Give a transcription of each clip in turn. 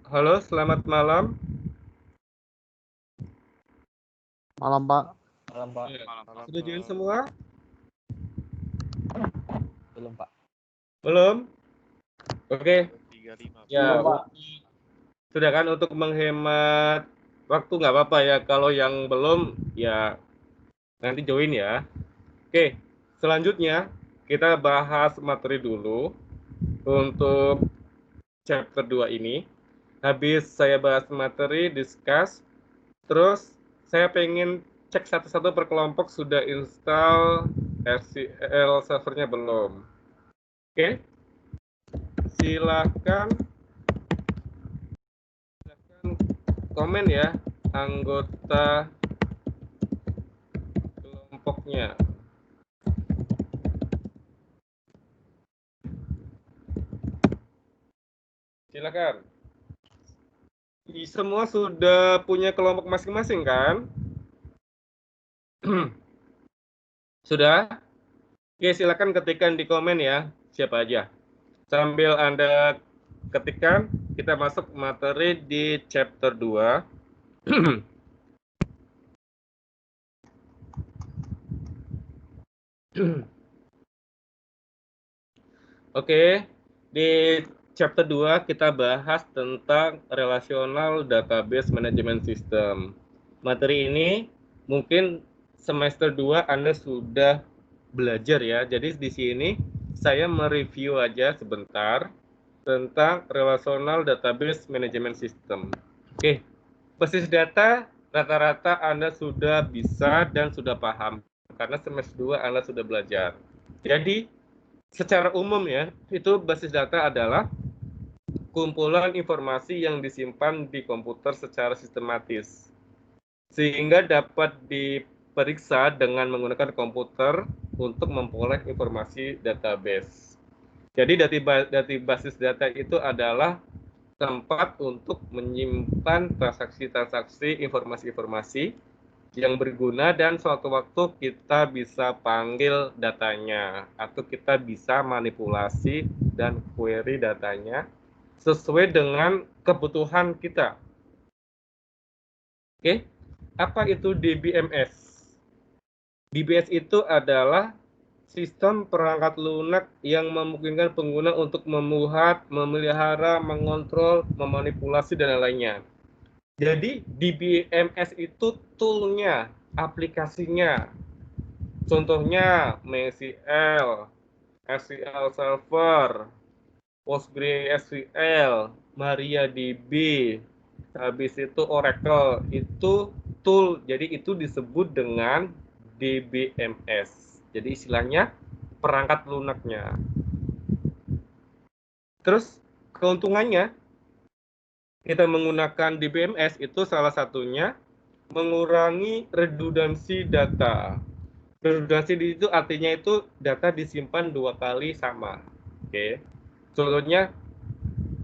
Halo, selamat malam. Malam, Pak. Malam, Pak. Ya, Malam. sudah join semua? Belum, Pak. Belum? Oke. 35. Ya, Belum, Pak. sudah kan untuk menghemat waktu nggak apa-apa ya. Kalau yang belum, ya nanti join ya. Oke, selanjutnya kita bahas materi dulu untuk chapter 2 ini. Habis saya bahas materi, discuss, terus saya pengen cek satu-satu per kelompok sudah install RCL servernya belum. Oke, silakan komen ya anggota kelompoknya. Silakan. Semua sudah punya kelompok masing-masing kan? Sudah? Oke, silakan ketikkan di komen ya, siapa aja. Sambil Anda ketikkan, kita masuk materi di chapter 2. Oke, di chapter 2 kita bahas tentang relational database management system. Materi ini mungkin semester 2 Anda sudah belajar ya. Jadi di sini saya mereview aja sebentar tentang relational database management system. Oke, basis data rata-rata Anda sudah bisa dan sudah paham karena semester 2 Anda sudah belajar. Jadi secara umum ya, itu basis data adalah kumpulan informasi yang disimpan di komputer secara sistematis, sehingga dapat diperiksa dengan menggunakan komputer untuk memperoleh informasi database. Jadi basis data itu adalah tempat untuk menyimpan transaksi-transaksi informasi-informasi yang berguna dan suatu waktu kita bisa panggil datanya atau kita bisa manipulasi dan query datanya sesuai dengan kebutuhan kita. Oke, apa itu DBMS? DBMS itu adalah sistem perangkat lunak yang memungkinkan pengguna untuk memuat, memelihara, mengontrol, memanipulasi, dan lainnya. Jadi DBMS itu toolnya, aplikasinya. Contohnya MySQL, SQL Server, PostgreSQL, MariaDB, habis itu Oracle, itu tool. Jadi itu disebut dengan DBMS. Jadi istilahnya perangkat lunaknya. Terus keuntungannya kita menggunakan DBMS itu salah satunya mengurangi redundansi data. Redundansi itu artinya itu data disimpan 2 kali sama. Oke. Contohnya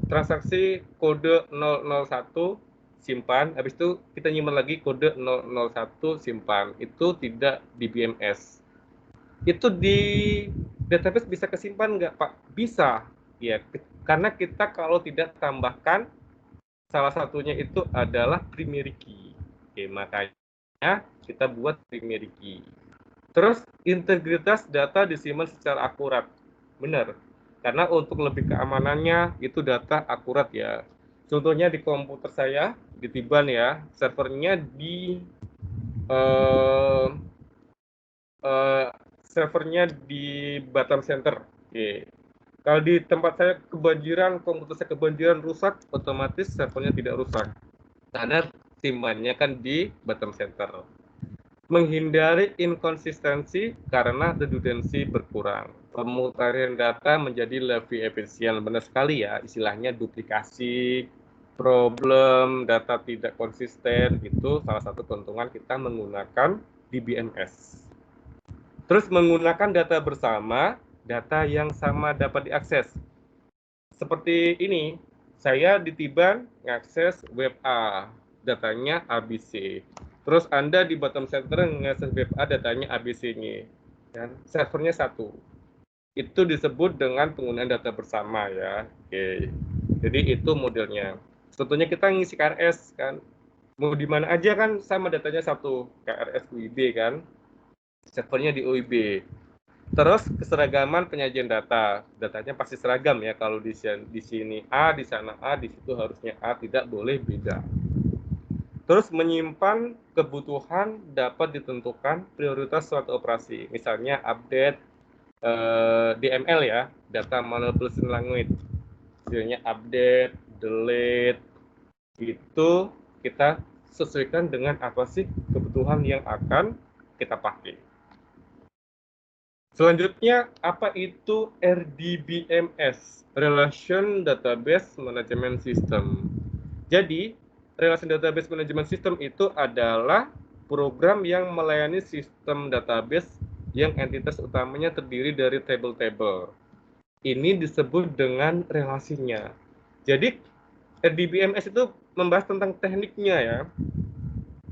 transaksi kode 001 simpan, habis itu kita nyimpan lagi kode 001 simpan. Itu tidak DBMS. Itu di database bisa kesimpan nggak, Pak? Bisa. Ya, karena kita kalau tidak tambahkan salah satunya itu adalah primary key. Oke, makanya kita buat primary key. Terus integritas data disimpan secara akurat. Benar. Karena untuk lebih keamanannya itu data akurat ya. Contohnya di komputer saya di Tiban ya, servernya di eh, servernya di Batam Center. Oke. Kalau di tempat saya kebanjiran, komputer saya kebanjiran rusak, otomatis servernya tidak rusak. Karena simpannya kan di Batam Center. Menghindari inkonsistensi karena redundansi berkurang. Pemutaran data menjadi lebih efisien. Benar sekali ya, istilahnya duplikasi, problem, data tidak konsisten, itu salah satu keuntungan kita menggunakan DBMS. Terus menggunakan data bersama, data yang sama dapat diakses. Seperti ini, saya di Tiban mengakses web A, datanya ABC. Terus Anda di Batam Center mengakses web A, datanya ABC-nya. Dan servernya satu. Itu disebut dengan penggunaan data bersama ya. Oke. Jadi itu modelnya. Contohnya kita ngisi KRS kan, mau di mana aja kan sama datanya satu, KRS UIB kan, servernya di UIB. Terus keseragaman penyajian data, datanya pasti seragam ya. Kalau di sini A, di sana A, di situ harusnya A, tidak boleh beda. Terus menyimpan kebutuhan dapat ditentukan prioritas suatu operasi, misalnya update DML ya, data manipulation language, misalnya update, delete, itu kita sesuaikan dengan apa sih kebutuhan yang akan kita pakai. Selanjutnya, apa itu RDBMS? Relation Database Management System. Jadi, Relation Database Management System itu adalah program yang melayani sistem database yang entitas utamanya terdiri dari table-table. Ini disebut dengan relasinya. Jadi, RDBMS itu membahas tentang tekniknya ya.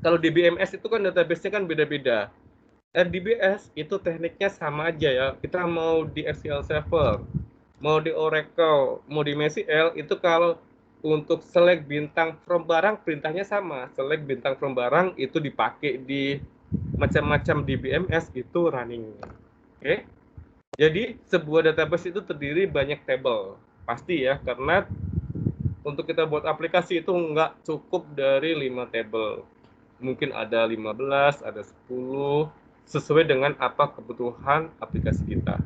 Kalau DBMS itu kan database-nya kan beda-beda. RDBS itu tekniknya sama aja ya. Kita mau di SQL Server, mau di Oracle, mau di MySQL, itu kalau untuk select bintang from barang perintahnya sama. Select bintang from barang itu dipakai di macam-macam DBMS itu running. Oke. Jadi sebuah database itu terdiri banyak table. Pasti ya, karena untuk kita buat aplikasi itu nggak cukup dari 5 table. Mungkin ada 15, ada 10, sesuai dengan apa kebutuhan aplikasi kita.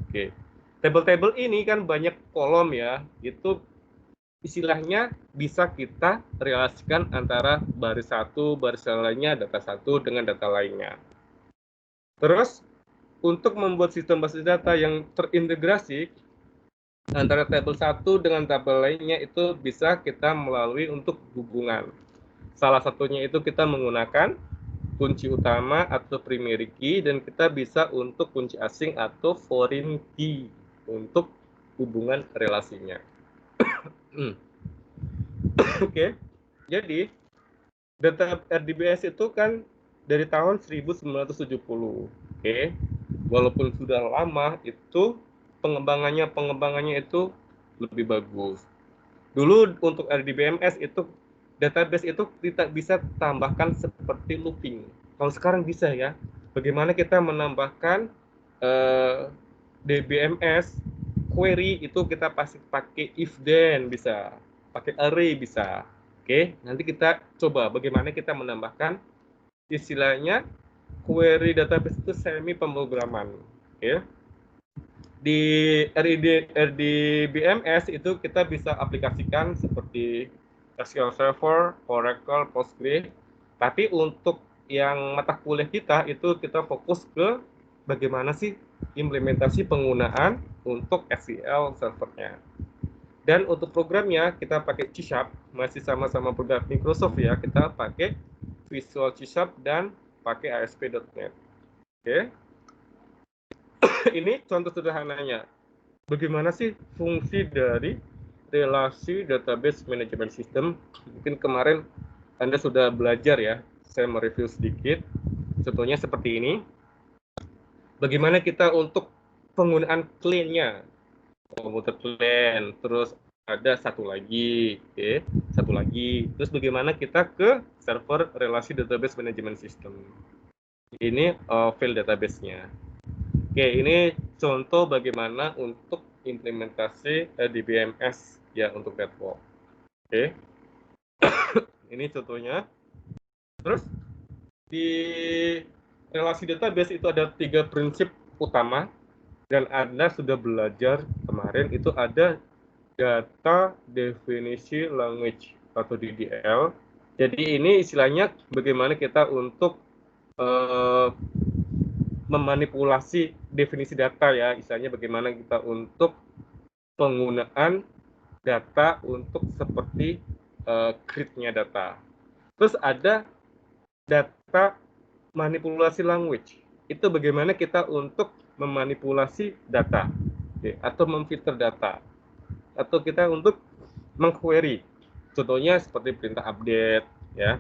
Oke. Table-table ini kan banyak kolom ya, itu istilahnya bisa kita relasikan antara baris satu, baris lainnya, data satu dengan data lainnya. Terus, untuk membuat sistem basis data yang terintegrasi antara tabel satu dengan tabel lainnya itu bisa kita melalui untuk hubungan. Salah satunya itu kita menggunakan kunci utama atau primary key, dan kita bisa untuk kunci asing atau foreign key untuk hubungan relasinya. Oke, jadi data RDBS itu kan dari tahun 1970. Oke, walaupun sudah lama, itu pengembangannya itu lebih bagus. Dulu untuk RDBMS itu database itu kita bisa tambahkan seperti looping. Kalau sekarang bisa ya. Bagaimana kita menambahkan DBMS query itu kita pasti pakai if then bisa, pakai array bisa. Oke, nanti kita coba bagaimana kita menambahkan istilahnya query database itu semi pemrograman. Oke. Di RDBMS itu kita bisa aplikasikan seperti SQL Server, Oracle, Postgre. Tapi untuk yang mata kuliah kita itu kita fokus ke bagaimana sih implementasi penggunaan untuk SQL Server-nya. Dan untuk programnya kita pakai C#, masih sama-sama program Microsoft ya, kita pakai Visual C# dan pakai ASP.NET. Oke. Ini contoh sederhananya. Bagaimana sih fungsi dari relasi database management system? Mungkin kemarin Anda sudah belajar ya, saya mereview sedikit. Contohnya seperti ini. Bagaimana kita untuk penggunaan clean-nya, komputer clean, terus ada satu lagi, oke, satu lagi. Terus bagaimana kita ke server relasi database management system. Ini file database-nya. Oke, ini contoh bagaimana untuk implementasi DBMS ya untuk network. Oke, ini contohnya. Terus di relasi database itu ada 3 prinsip utama, dan Anda sudah belajar kemarin itu ada data definisi language atau DDL. Jadi ini istilahnya bagaimana kita untuk memanipulasi definisi data ya, istilahnya bagaimana kita untuk penggunaan data untuk seperti create-nya data. Terus ada data manipulasi language. Itu bagaimana kita untuk memanipulasi data, okay, atau memfilter data, atau kita untuk mengquery. Contohnya seperti perintah update ya.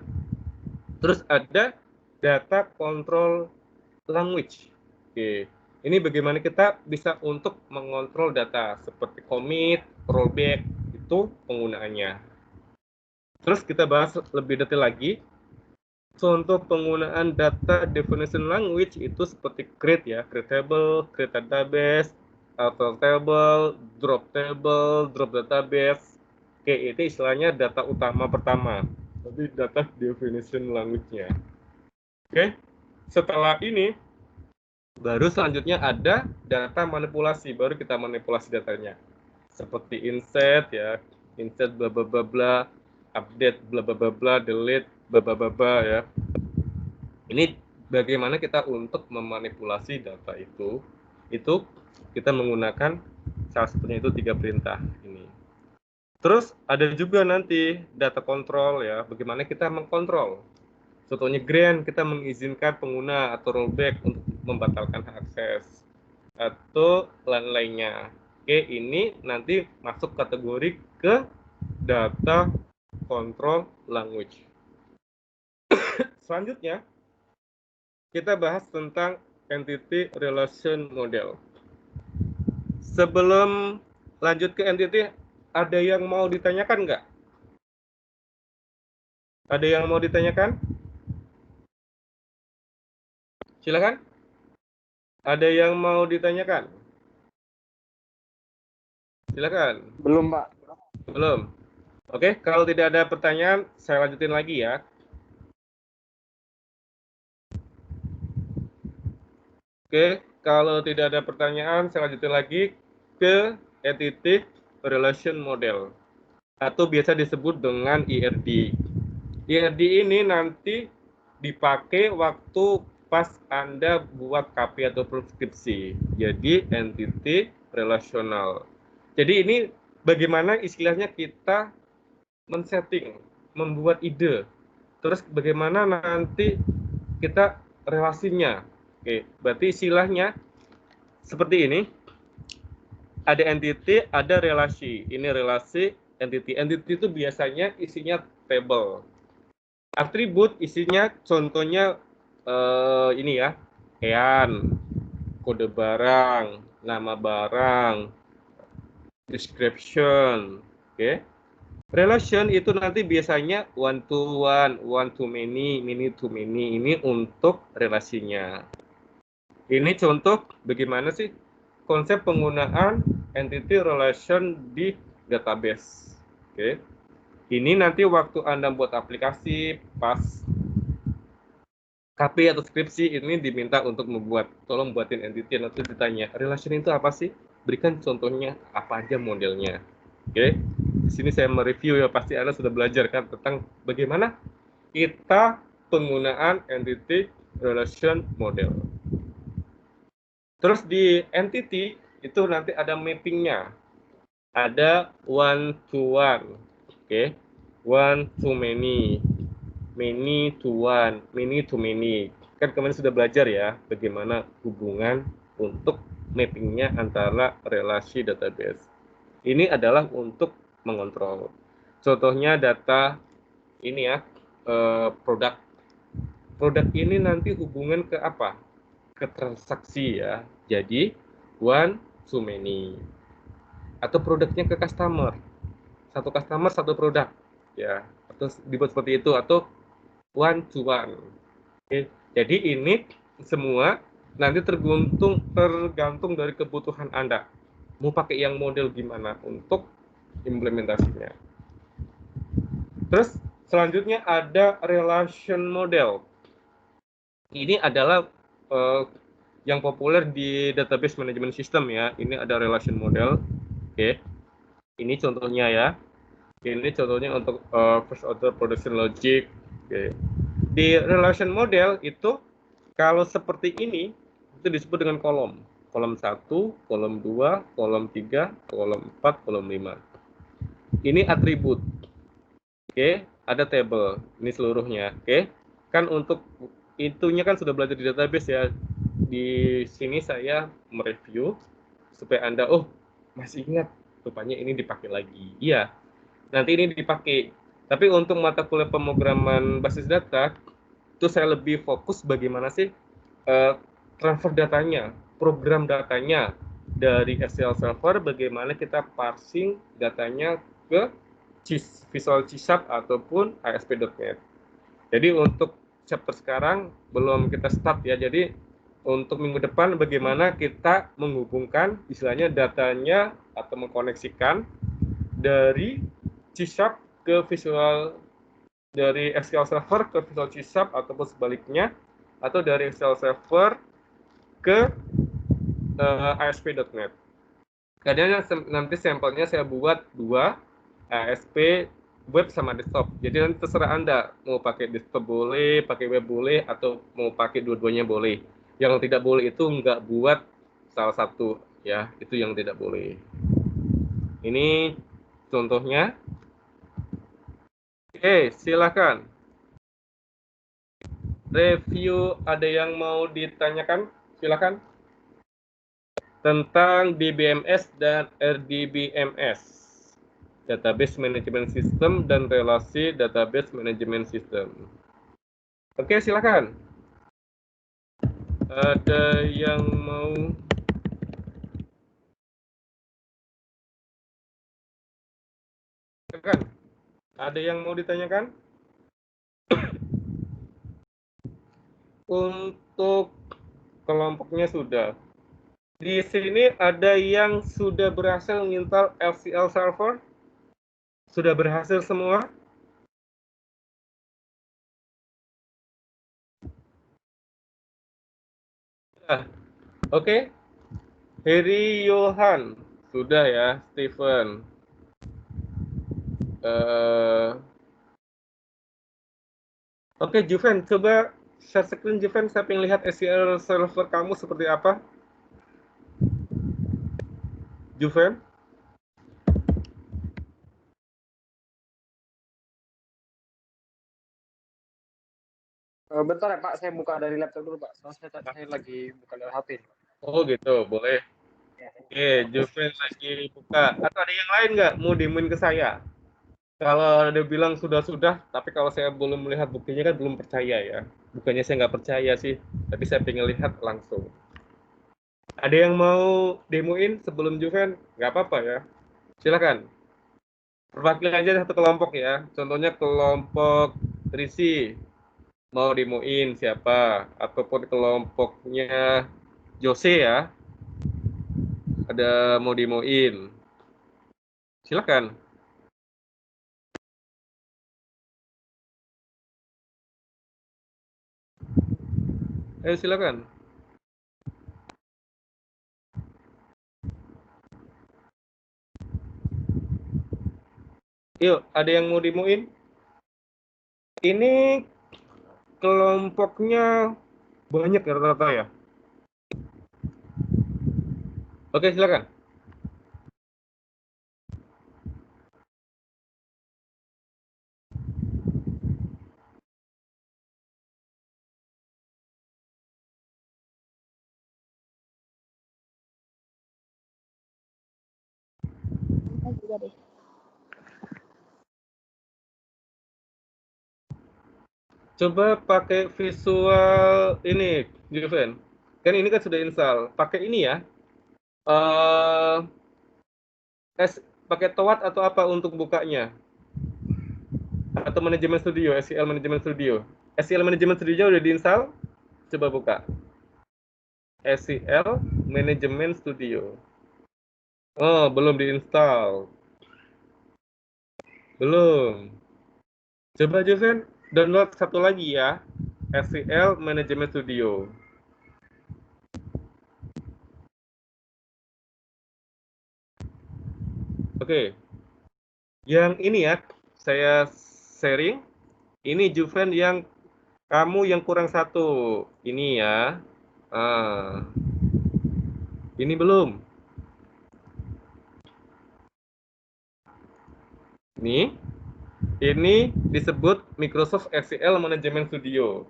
Terus ada data control language. Oke, ini bagaimana kita bisa untuk mengontrol data seperti commit, rollback, itu penggunaannya. Terus kita bahas lebih detail lagi. Contoh penggunaan data definition language itu seperti create ya, create table, create database, alter table, drop database. Oke, itu istilahnya data utama pertama. Tapi data definition language-nya. Oke, setelah ini baru selanjutnya ada data manipulasi, baru kita manipulasi datanya. Seperti insert ya, insert bla bla bla bla, update bla bla bla bla, delete bla bla bla bla ya. Ini bagaimana kita untuk memanipulasi data itu kita menggunakan salah satunya itu 3 perintah ini. Terus ada juga nanti data control ya, bagaimana kita mengkontrol. Contohnya grant, kita mengizinkan pengguna atau rollback untuk membatalkan hak akses atau lain-lainnya. Oke, ini nanti masuk kategori ke data control language. Selanjutnya kita bahas tentang entity relation model. Sebelum lanjut ke entity, ada yang mau ditanyakan nggak? Ada yang mau ditanyakan? Silakan. Ada yang mau ditanyakan? Silakan. Belum, Pak. Belum. Oke, kalau tidak ada pertanyaan, saya lanjutin lagi ya. Oke, kalau tidak ada pertanyaan, saya lanjutin lagi ke entity relation model atau biasa disebut dengan IRD. IRD ini nanti dipakai waktu pas Anda buat KP atau preskripsi. Jadi entity relasional. Jadi ini bagaimana istilahnya kita men-setting, membuat ide. Terus bagaimana nanti kita relasinya. Oke, berarti istilahnya seperti ini. Ada entity, ada relasi. Ini relasi, entity. Entity itu biasanya isinya table. Atribut isinya contohnya ini ya, kean, kode barang, nama barang, description, oke. Relation itu nanti biasanya one to one to many, many to many. Ini untuk relasinya. Ini contoh bagaimana sih konsep penggunaan entity relation di database. Oke. Ini nanti waktu Anda buat aplikasi pas KP atau skripsi ini diminta untuk membuat, tolong buatin entity, nanti ditanya, relation itu apa sih? Berikan contohnya, apa aja modelnya. Oke, di sini saya mereview ya, pasti Anda sudah belajar kan tentang bagaimana kita penggunaan entity relation model. Terus di entity itu nanti ada mappingnya, ada one to one, oke, one to many, many to one, many to many. Kan kemarin sudah belajar ya bagaimana hubungan untuk mappingnya antara relasi database. Ini adalah untuk mengontrol. Contohnya data ini ya, produk. Produk ini nanti hubungan ke apa? Ke transaksi ya. Jadi one to many. Atau produknya ke customer. Satu customer satu produk ya. Atau dibuat seperti itu atau one to one. Oke. Jadi ini semua nanti tergantung dari kebutuhan Anda. Mau pakai yang model gimana untuk implementasinya. Terus selanjutnya ada relation model. Ini adalah yang populer di database management system ya. Ini ada relation model. Oke. Ini contohnya ya. Ini contohnya untuk first order production logic. Oke. Di relation model itu kalau seperti ini itu disebut dengan kolom. Kolom 1, kolom 2, kolom 3, kolom 4, kolom 5. Ini atribut. Oke, ada table. Ini seluruhnya. Oke. Kan untuk itunya kan sudah belajar di database ya. Di sini saya mereview supaya Anda masih ingat rupanya ini dipakai lagi. Iya. Nanti ini dipakai. Tapi untuk mata kuliah pemrograman basis data itu saya lebih fokus bagaimana sih transfer datanya, program datanya dari SQL Server, bagaimana kita parsing datanya ke Visual C# ataupun ASP.NET. Jadi untuk chapter sekarang belum kita start ya. Jadi untuk minggu depan bagaimana kita menghubungkan istilahnya datanya atau mengkoneksikan dari C# ke Visual, dari SQL Server ke Visual C# ataupun sebaliknya, atau dari SQL Server ke ASP.NET. Kadang nanti sampelnya saya buat dua, ASP web sama desktop. Jadi nanti terserah Anda mau pakai desktop boleh, pakai web boleh, atau mau pakai dua-duanya boleh. Yang tidak boleh itu nggak buat salah satu ya, itu yang tidak boleh. Ini contohnya. Oke, silakan. Review, ada yang mau ditanyakan? Silakan. Tentang DBMS dan RDBMS. Database Management System dan relasi Database Management System. Oke, silakan. Ada yang mau? Silakan. Ada yang mau ditanyakan? Untuk kelompoknya sudah. Di sini ada yang sudah berhasil menginstal SQL Server? Sudah berhasil semua? Oke. Okay. Heri Yohan sudah ya. Steven. Oke, Juven, coba share screen Juven, saya pengen lihat SQL Server kamu seperti apa. Juven. Bentar ya Pak, saya buka dari laptop dulu Pak. Soalnya saya lagi buka dari HP. Oh gitu, boleh. Oke, Juven lagi buka. Atau ada yang lain nggak mau dimuin ke saya? Kalau ada bilang sudah, tapi kalau saya belum melihat buktinya kan belum percaya ya. Bukannya saya nggak percaya sih, tapi saya pengen lihat langsung. Ada yang mau demoin sebelum Juven? Nggak apa-apa ya. Silakan. Perwakilan aja satu kelompok ya. Contohnya kelompok Risi. Mau demoin siapa? Ataupun kelompoknya Jose ya. Ada mau demoin. Silakan. Ayo silakan. Yuk, ada yang mau demoin? Ini kelompoknya banyak ya rata-rata ya. Oke, silakan. Coba pakai visual ini, Juven. Kan ini kan sudah install. Pakai ini ya. Eh, pakai Toad atau apa untuk bukanya? Atau Manajemen Studio, SQL Manajemen Studio. SQL Manajemen Studio udah diinstal? Coba buka. SQL Manajemen Studio. Oh, belum diinstal. Belum. Coba Juven download satu lagi ya. SQL Management Studio. Oke. Yang ini ya, saya sharing. Ini Juven yang kamu yang kurang satu. Ini ya. Ah. Ini belum. Ini disebut Microsoft SQL Management Studio.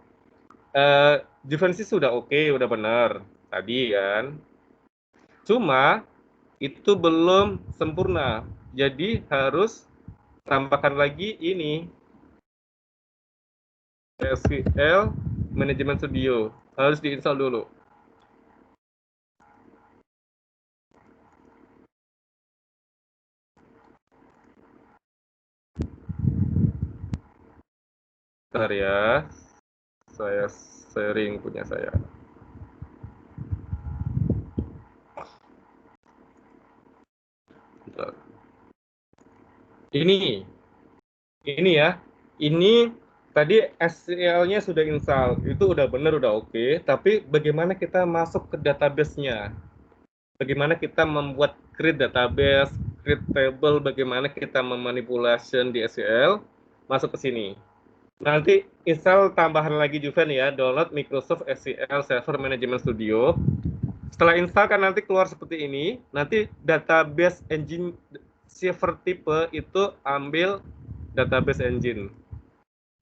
Juven sih sudah oke, udah benar tadi kan. Cuma itu belum sempurna. Jadi harus tambahkan lagi ini SQL Management Studio. Harus diinstal dulu. Bentar ya. Saya sharing punya saya. Bentar. Ini ya. Ini tadi SQL-nya sudah install. Itu udah benar, udah oke. Tapi bagaimana kita masuk ke database-nya? Bagaimana kita membuat create database, create table, bagaimana kita memanipulasi di SQL, masuk ke sini. Nanti install tambahan lagi Juven ya, download Microsoft SQL Server Management Studio. Setelah install kan nanti keluar seperti ini. Nanti database engine server tipe itu ambil database engine.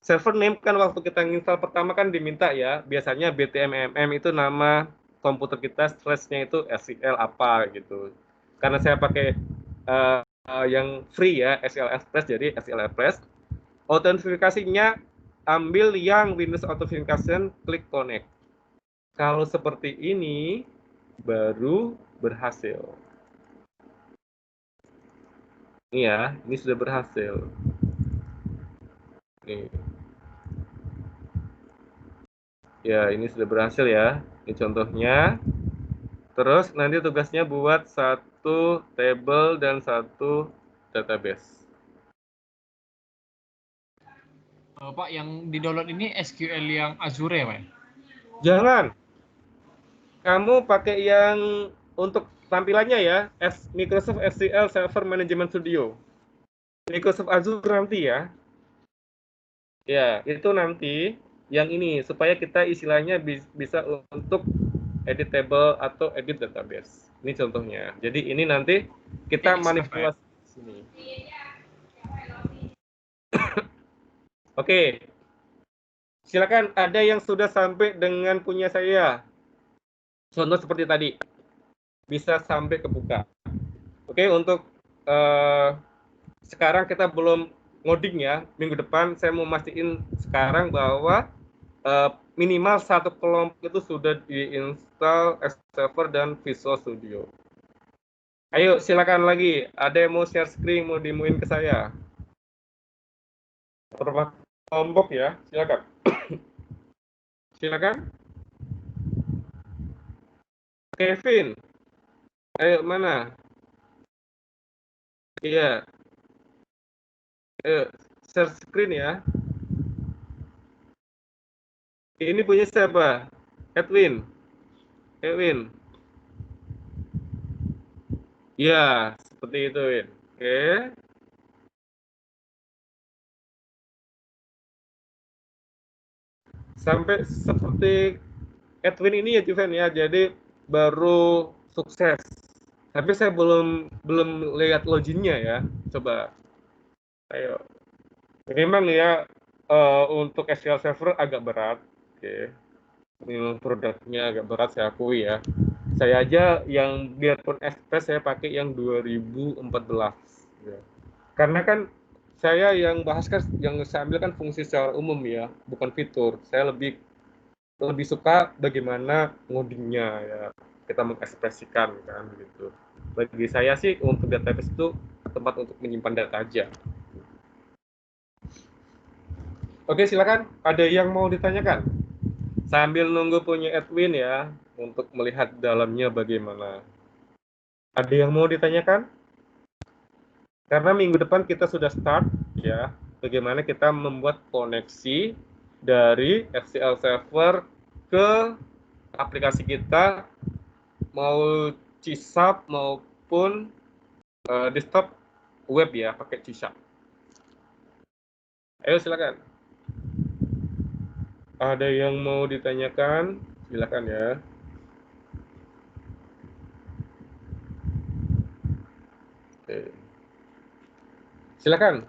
Server name kan waktu kita install pertama kan diminta ya, biasanya BTMMM itu nama komputer kita, slash-nya itu SQL apa gitu. Karena saya pakai yang free ya, SQL Express, jadi SQL Express. Autentifikasinya ambil yang Windows Authentication, klik connect. Kalau seperti ini baru berhasil. Ini ya, ini sudah berhasil. Nih. Ya, ini sudah berhasil ya. Ini contohnya. Terus nanti tugasnya buat satu table dan satu database. Pak, yang di download ini SQL yang Azure ya, Pak? Jangan. Kamu pakai yang untuk tampilannya ya, Microsoft SQL Server Management Studio. Microsoft Azure nanti ya. Ya, itu nanti yang ini supaya kita istilahnya bisa untuk edit table atau edit database. Ini contohnya. Jadi ini nanti kita manipulasi sini. Oke. Silakan, ada yang sudah sampai dengan punya saya. Contoh seperti tadi. Bisa sampai kebuka. Oke, untuk sekarang kita belum ngoding ya. Minggu depan saya mau mastiin sekarang bahwa minimal satu kelompok itu sudah diinstal Server dan Visual Studio. Ayo silakan lagi. Ada yang mau share screen, mau demoin ke saya? Berapa kelompok ya? Silakan. Silakan. Kevin. Ayo mana? Iya. Ayo share screen ya. Ini punya siapa? Edwin. Edwin. Ya, seperti itu, Win. Oke. Sampai seperti Edwin ini ya, Juven ya. Jadi baru sukses. Tapi saya belum lihat loginnya ya. Coba. Ayo. Memang ya untuk SQL Server agak berat. Oke. Memang produknya agak berat, saya akui ya. Saya aja yang biarpun Express saya pakai yang 2014. Ya. Karena kan saya yang bahas kan, yang saya ambil kan fungsi secara umum ya, bukan fitur. Saya lebih suka bagaimana ngodingnya ya, kita mengekspresikan kan gitu. Bagi saya sih untuk database itu tempat untuk menyimpan data aja. Oke, silakan. Ada yang mau ditanyakan? Sambil nunggu punya Edwin ya, untuk melihat dalamnya bagaimana. Ada yang mau ditanyakan? Karena minggu depan kita sudah start ya, bagaimana kita membuat koneksi dari SQL Server ke aplikasi kita, mau C# maupun desktop web ya, pakai C#. Ayo silakan. Ada yang mau ditanyakan? Silakan ya. Oke. Silakan.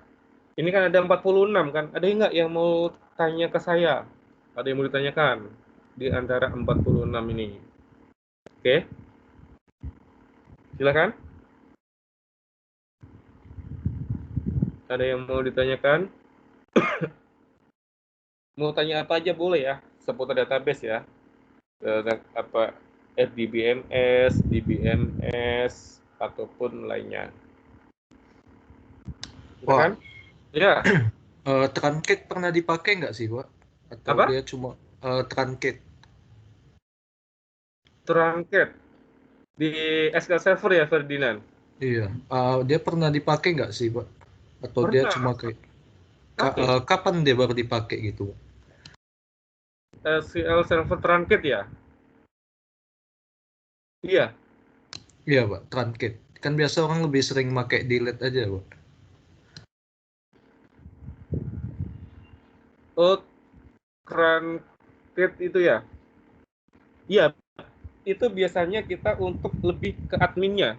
Ini kan ada 46 kan? Ada nggak yang mau tanya ke saya? Ada yang mau ditanyakan di antara 46 ini? Oke. Silakan. Ada yang mau ditanyakan? Mau tanya apa aja boleh ya, seputar database ya. Apa FDBMS, DBMS ataupun lainnya. Silakan. Ya. Truncate pernah dipakai nggak sih, Pak? Atau Apa? dia cuma Truncate? Truncate di SQL Server ya, Ferdinand? Iya. Dia pernah dipakai nggak sih, Pak? Atau dia Pernah cuma kayak pakai kapan dia baru dipakai gitu, Pak? SQL Server Truncate ya? Iya. Iya, Pak, Truncate. Kan biasa orang lebih sering pakai delete aja, Pak. Oh, Truncate itu ya? Iya, itu biasanya kita untuk lebih ke adminnya.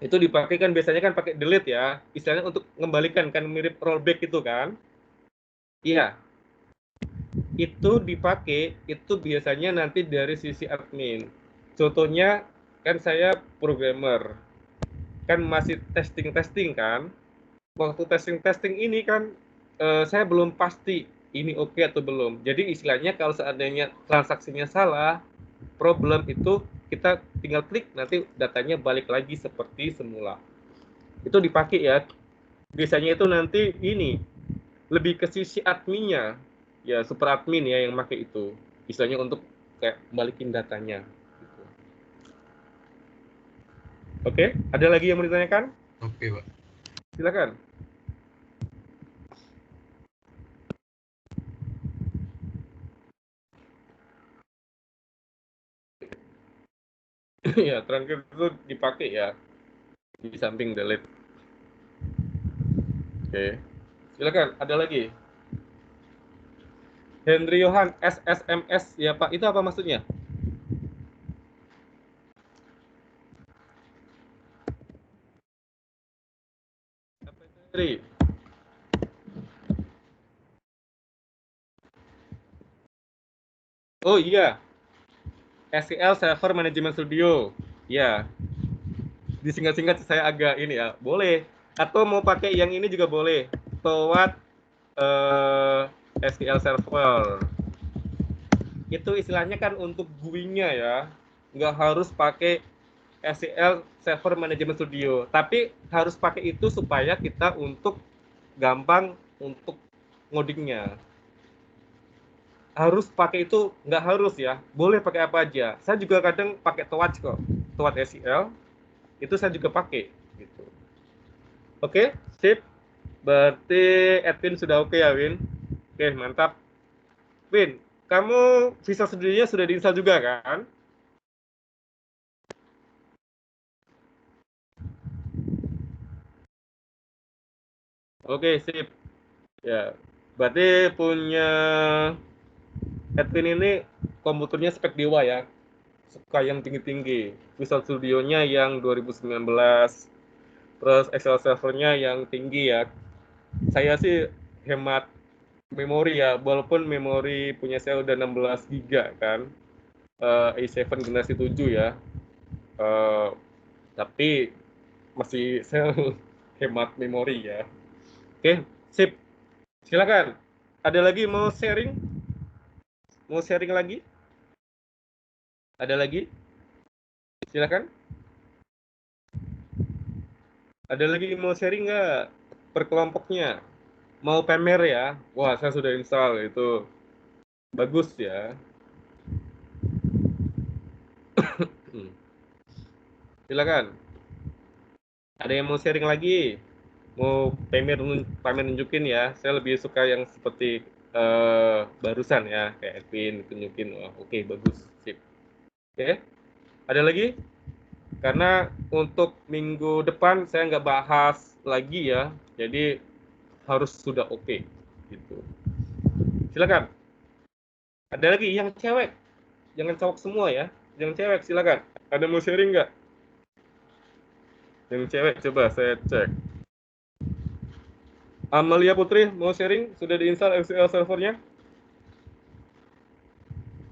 Itu dipakai kan biasanya kan pakai delete ya, istilahnya untuk mengembalikan kan mirip rollback itu kan. Iya, itu dipakai itu biasanya nanti dari sisi admin. Contohnya kan saya programmer, kan masih testing kan. Waktu testing ini kan saya belum pasti ini oke atau belum. Jadi istilahnya kalau seandainya transaksinya salah, problem itu kita tinggal klik nanti datanya balik lagi seperti semula. Itu dipakai ya. Biasanya itu nanti ini lebih ke sisi adminnya, ya super admin ya yang pakai itu. Istilahnya untuk kayak balikin datanya. Gitu. Oke, ada lagi yang mau ditanyakan? Oke, Pak. Silakan. Ya, terakhir itu dipakai ya di samping delete. Oke, silakan. Ada lagi? Henry Johan SSMS ya Pak, itu apa maksudnya? Apa itu Henry? Oh iya, SQL Server Management Studio. Ya, disingkat-singkat saya agak ini ya, boleh. Atau mau pakai yang ini juga boleh. Toward SQL Server. Itu istilahnya kan untuk GUI-nya ya. Nggak harus pakai SQL Server Management Studio. Tapi harus pakai itu supaya kita untuk gampang untuk ngodingnya. Harus pakai itu, nggak harus ya. Boleh pakai apa aja. Saya juga kadang pakai Towat kok. Towat SQL. Itu saya juga pakai. Gitu. Oke, sip. Berarti Edwin sudah oke ya, Win? Oke, mantap. Win, kamu Visual Studio-nya sudah diinstal juga kan? Oke, sip. Ya, berarti punya Edwin ini komputernya spek dewa ya. Suka yang tinggi-tinggi. Visual Studio-nya yang 2019. Terus Excel servernya yang tinggi ya. Saya sih hemat memori ya, walaupun memori punya saya udah 16 GB kan. i7 generasi 7 ya. Uh, tapi masih saya hemat memori ya. Oke, sip. Silakan. Ada lagi mau sharing? Mau sharing lagi? Ada lagi? Silakan. Ada lagi mau sharing nggak? Per kelompoknya. Mau pamer ya? Wah, saya sudah install itu. Bagus ya. Silakan. Ada yang mau sharing lagi? Mau pamer nunjukin ya? Saya lebih suka yang seperti barusan ya, kayak Edwin tunjukin. Wah, oke, bagus. Sip. Oke. Ada lagi? Karena untuk minggu depan saya nggak bahas lagi ya, jadi harus sudah oke. Gitu. Silakan. Ada lagi yang cewek? Jangan cowok semua ya. Yang cewek silakan. Ada mau sharing nggak? Yang cewek coba saya cek. Amalia Putri mau sharing? Sudah diinstal SQL servernya?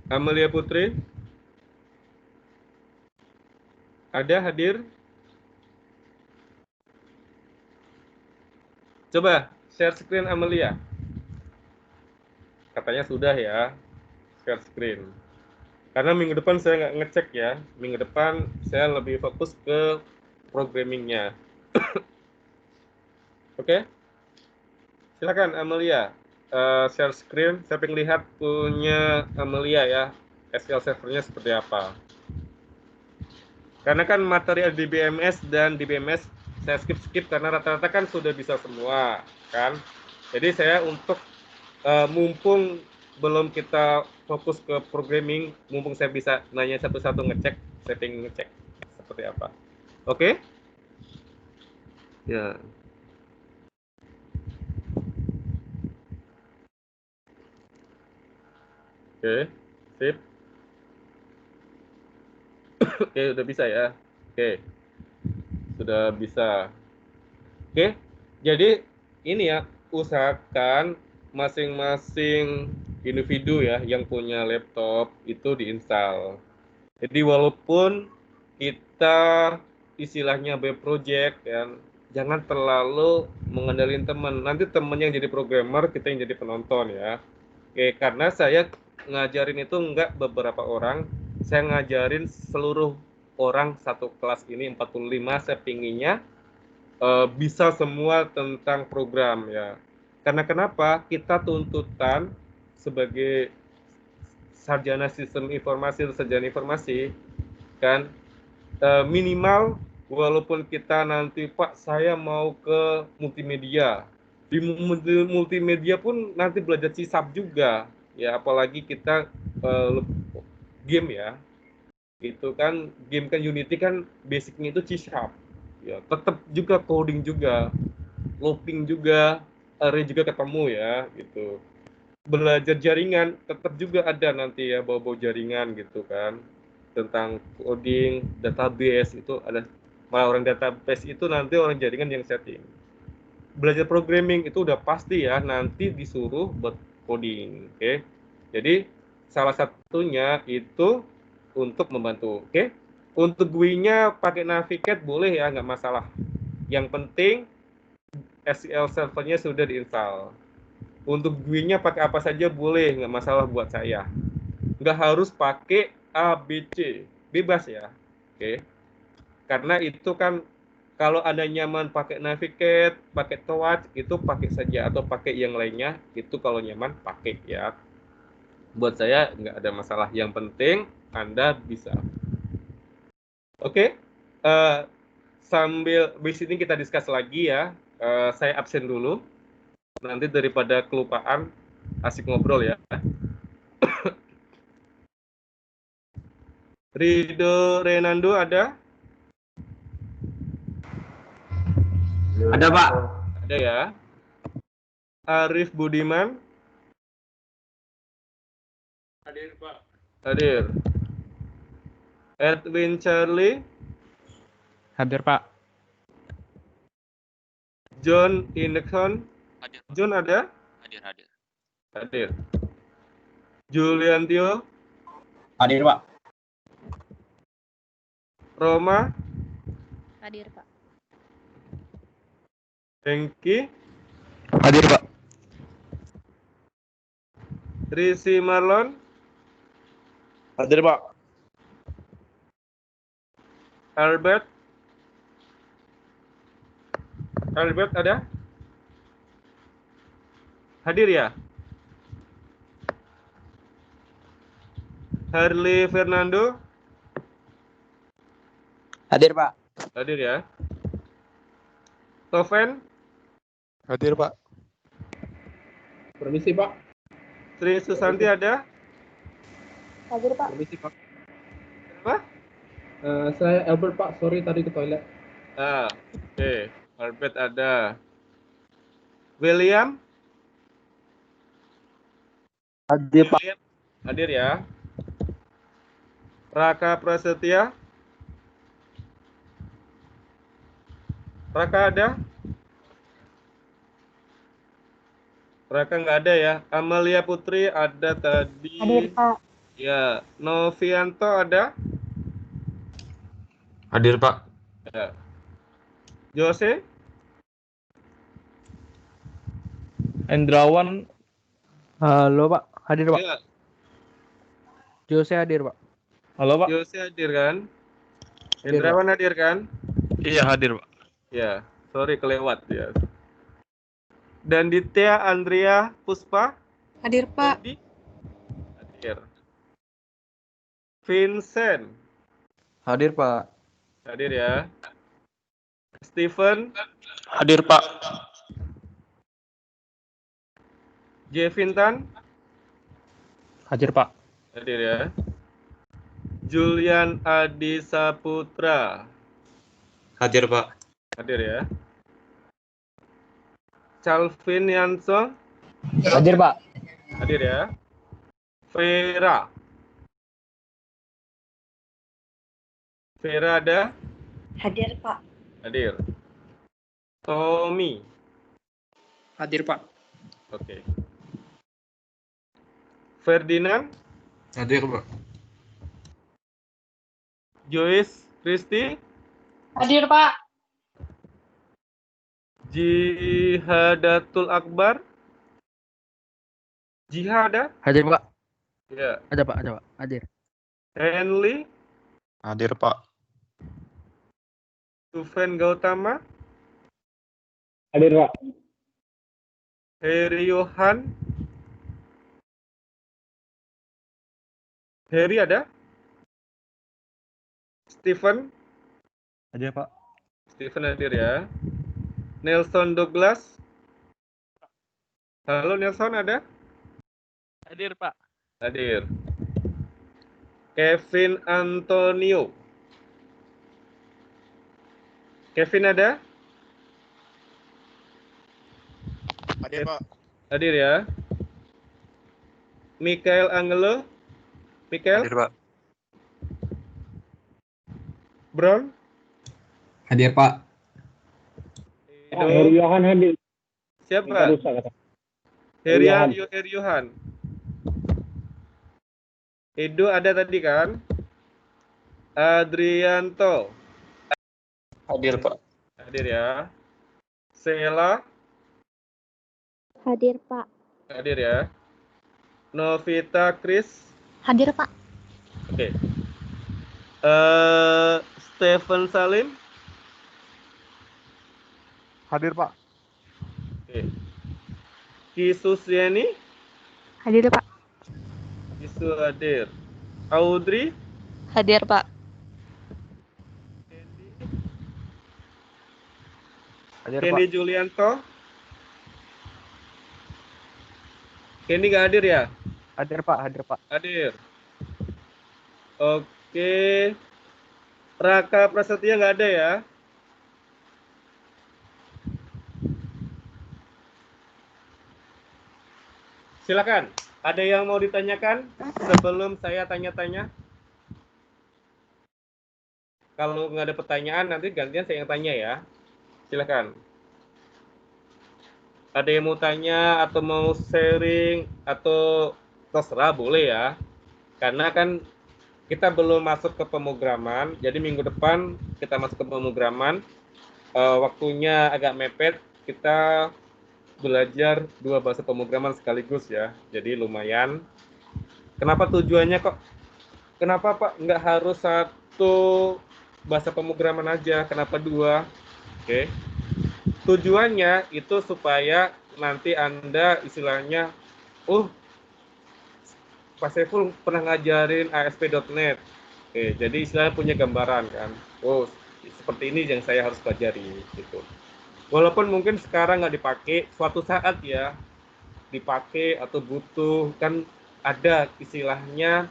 Amalia Putri? Ada hadir? Coba share screen Amalia. Katanya sudah ya. Share screen. Karena minggu depan saya nggak ngecek ya. Minggu depan saya lebih fokus ke programmingnya. Oke? Silakan Amelia. Share screen. Saya pengen lihat punya Amelia ya. SQL Server-nya seperti apa. Karena kan materi DBMS dan DBMS saya skip karena rata-rata kan sudah bisa semua kan. Jadi saya untuk mumpung belum kita fokus ke programming, mumpung saya bisa nanya satu-satu ngecek, saya pengen ngecek seperti apa. Oke? Ya. Oke, sip. Oke, udah bisa ya. Oke, sudah bisa. Oke, jadi ini ya, usahakan masing-masing individu ya yang punya laptop itu diinstal. Jadi walaupun kita istilahnya web project ya, jangan terlalu mengandalkan teman. Nanti teman yang jadi programmer, kita yang jadi penonton ya. Oke, karena saya ngajarin itu enggak beberapa orang, saya ngajarin seluruh orang satu kelas ini 45, saya pinginnya bisa semua tentang program ya. Karena kenapa? Kita tuntutan sebagai sarjana sistem informasi atau sarjana informasi kan minimal walaupun kita nanti Pak saya mau ke multimedia. Di multimedia pun nanti belajar C# juga ya, apalagi kita game ya. Itu kan game kan Unity kan basicnya itu C#. Ya, tetap juga coding juga, looping juga, array juga ketemu ya gitu. Belajar jaringan tetap juga ada nanti ya, bau-bau jaringan gitu kan, tentang coding, database itu ada, malah orang database itu nanti orang jaringan yang setting. Belajar programming itu udah pasti ya nanti disuruh buat coding, oke? Jadi salah satunya itu untuk membantu, oke? Untuk GUI-nya pakai Navigate boleh ya, nggak masalah. Yang penting SQL Server-nya sudah diinstal. Untuk GUI-nya pakai apa saja boleh, nggak masalah buat saya. Nggak harus pakai A, B, C. Bebas ya. Oke. Karena itu kan kalau Anda nyaman pakai Navigate, pakai Touch, itu pakai saja. Atau pakai yang lainnya, itu kalau nyaman pakai ya. Buat saya nggak ada masalah. Yang penting Anda bisa. Oke. Sambil di sini kita discuss lagi ya. Saya absen dulu. Nanti daripada kelupaan, asik ngobrol ya. Rido Renando ada? Ada, Pak. Ada ya. Arif Budiman? Hadir, Pak. Hadir. Edwin Charlie? Hadir, Pak. John Indekson? Hadir, Pak. John ada? Hadir. Hadir. Julian Tio? Hadir, Pak. Roma? Hadir, Pak. Hengki? Hadir, Pak. Risi Marlon? Hadir, Pak. Albert? Albert ada? Hadir ya? Harley Fernando? Hadir, Pak. Hadir ya? Toven? Hadir, Pak. Permisi, Pak. Sri Susanti ada? Hadir, Pak. Permisi, Pak. Apa? Saya Albert, Pak. Sorry tadi ke toilet. Oke. Albert ada. William? Hadir, Pak. William hadir ya. Raka Prasetya? Raka ada? Raka nggak ada ya. Amalia Putri ada tadi. Hadir, Pak. Ya. Novianto ada? Hadir, Pak. Ya. Jose? Endrawan. Halo, Pak. Hadir, Pak. Ya. Jose hadir, Pak. Halo, Pak. Jose hadir kan? Hadir, Hendrawan hadir kan? Iya, hadir, Pak. Ya. Sorry kelewat ya. Dan Ditya Andrea Puspa. Hadir, Pak. Ferdi? Hadir. Vincent. Hadir, Pak. Hadir ya. Steven. Hadir, Pak. Jevintan. Hadir, Pak. Hadir ya. Julian Adi Saputra. Hadir, Pak. Hadir ya. Calvin Yanso. Hadir, Pak. Hadir ya. Vera. Vera ada? Hadir, Pak. Hadir. Tommy. Hadir, Pak. Oke. Ferdinand. Hadir, Pak. Joyce Kristi. Hadir, Pak. Jihadatul Akbar. Jihada. Hadir, Pak. Ya. Ada, Pak. Ada, Pak. Hadir. Henley. Hadir, Pak. Tuven Gautama. Hadir, Pak. Heri Yohan. Heri ada? Stephen. Hadir, Pak. Stephen hadir ya. Nelson Douglas. Halo Nelson ada? Hadir, Pak. Hadir. Kevin Antonio. Kevin ada? Hadir, Pak. Hadir ya. Mikael Angelo. Mikael. Hadir, Pak. Brown. Hadir, Pak. Edo. Yohan hadir. Siapa? Heri Yohan. Edo ada tadi kan? Adrianto. Hadir, Pak. Hadir ya. Sheila. Hadir, Pak. Hadir ya. Novita Chris. Hadir, Pak. Oke. Stephen Salim. Hadir, Pak. Oke. Kisusiani. Hadir, Pak. Kisu hadir. Audrey. Hadir, Pak. Hadir, Kenny Julianto. Kenny nggak hadir ya? Hadir, Pak. Hadir, Pak. Hadir. Oke. Raka Prasetya nggak ada ya? Silakan. Ada yang mau ditanyakan sebelum saya tanya-tanya? Kalau nggak ada pertanyaan, nanti gantian saya yang tanya ya. Silakan. Ada yang mau tanya atau mau sharing atau terserah boleh ya. Karena kan kita belum masuk ke pemrograman, jadi minggu depan kita masuk ke pemrograman. Waktunya agak mepet, kita belajar 2 bahasa pemrograman sekaligus ya. Jadi lumayan. Kenapa tujuannya kok? Kenapa Pak nggak harus 1 bahasa pemrograman aja? Kenapa 2? Oke. Tujuannya itu supaya nanti Anda istilahnya, Pak Saiful pernah ngajarin ASP.NET. Oke, jadi istilahnya punya gambaran kan. Seperti ini yang saya harus pelajari gitu. Walaupun mungkin sekarang nggak dipakai, suatu saat ya dipakai atau butuh, kan ada istilahnya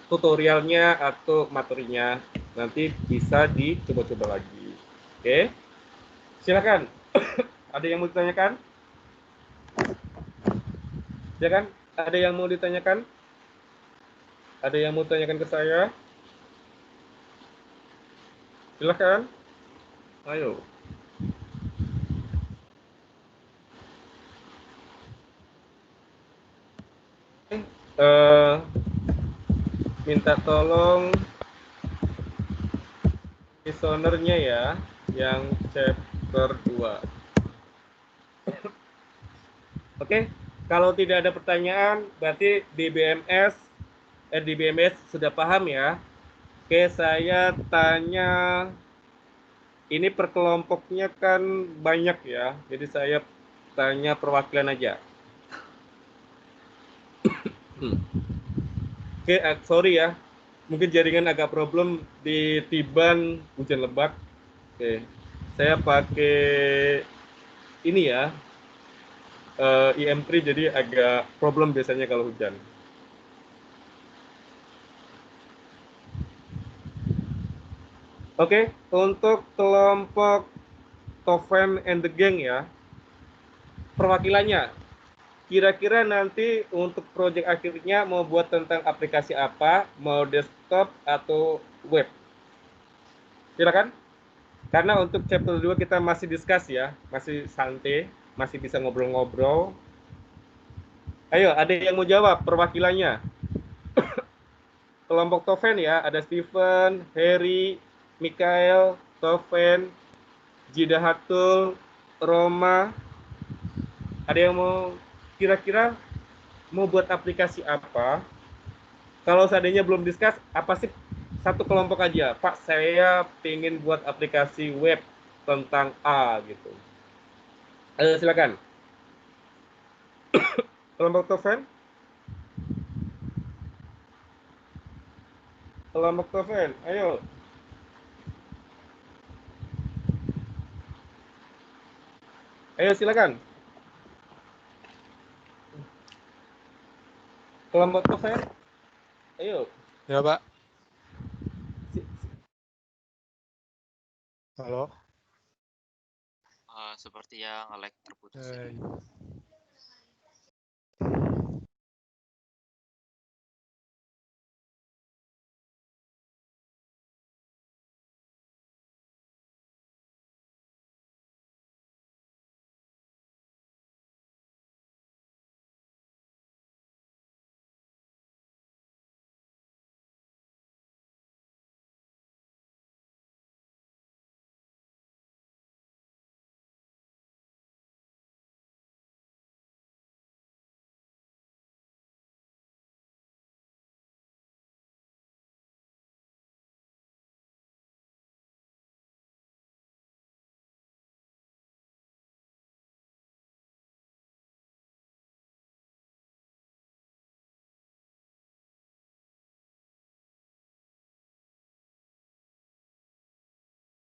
tutorialnya atau materinya, nanti bisa dicoba-coba lagi. Oke, silakan. Ada yang mau ditanyakan? Silakan. Ada yang mau ditanyakan? Ada yang mau ditanyakan ke saya? Silakan. Ayo. Minta tolong listener-nya ya, yang chapter 2. Oke, kalau tidak ada pertanyaan, berarti di BMS sudah paham ya. Oke, saya tanya ini per kelompoknya kan banyak ya, jadi saya tanya perwakilan aja. Oke, sorry ya, mungkin jaringan agak problem di Tiban, hujan lebat. Oke, saya pakai ini ya, IM3, jadi agak problem biasanya kalau hujan. Oke, untuk kelompok Tofen and the Gang ya, perwakilannya, kira-kira nanti untuk proyek akhirnya mau buat tentang aplikasi apa, mau desktop atau web? Silakan. Karena untuk chapter 2 kita masih discuss ya, masih santai, masih bisa ngobrol-ngobrol. Ayo, ada yang mau jawab perwakilannya? Kelompok Tofen ya, ada Steven, Harry, Mikael, Tofen, Jidahatul, Roma. Ada yang mau kira-kira mau buat aplikasi apa? Kalau seandainya belum discuss, apa sih satu kelompok aja? Pak, saya pengen buat aplikasi web tentang A gitu. Ayo silakan. Kelompok Tofen? Kelompok Tofen, ayo. Ayo silakan. Kelompok Tofen, ayo. Ya, Pak. Halo. Sepertinya nge-lag terputus.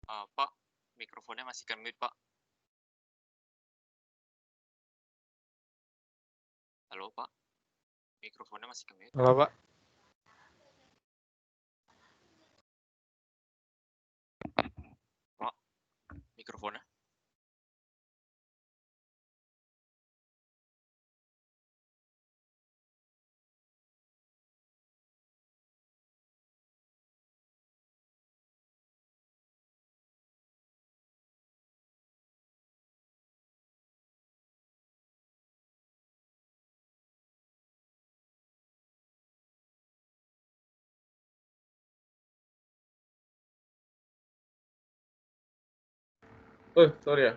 Pak, mikrofonnya masih ke-mute, Pak. Halo, Pak. Mikrofonnya masih ke-mute. Halo, Pak. Pak, mikrofonnya. Oh, sorry ya.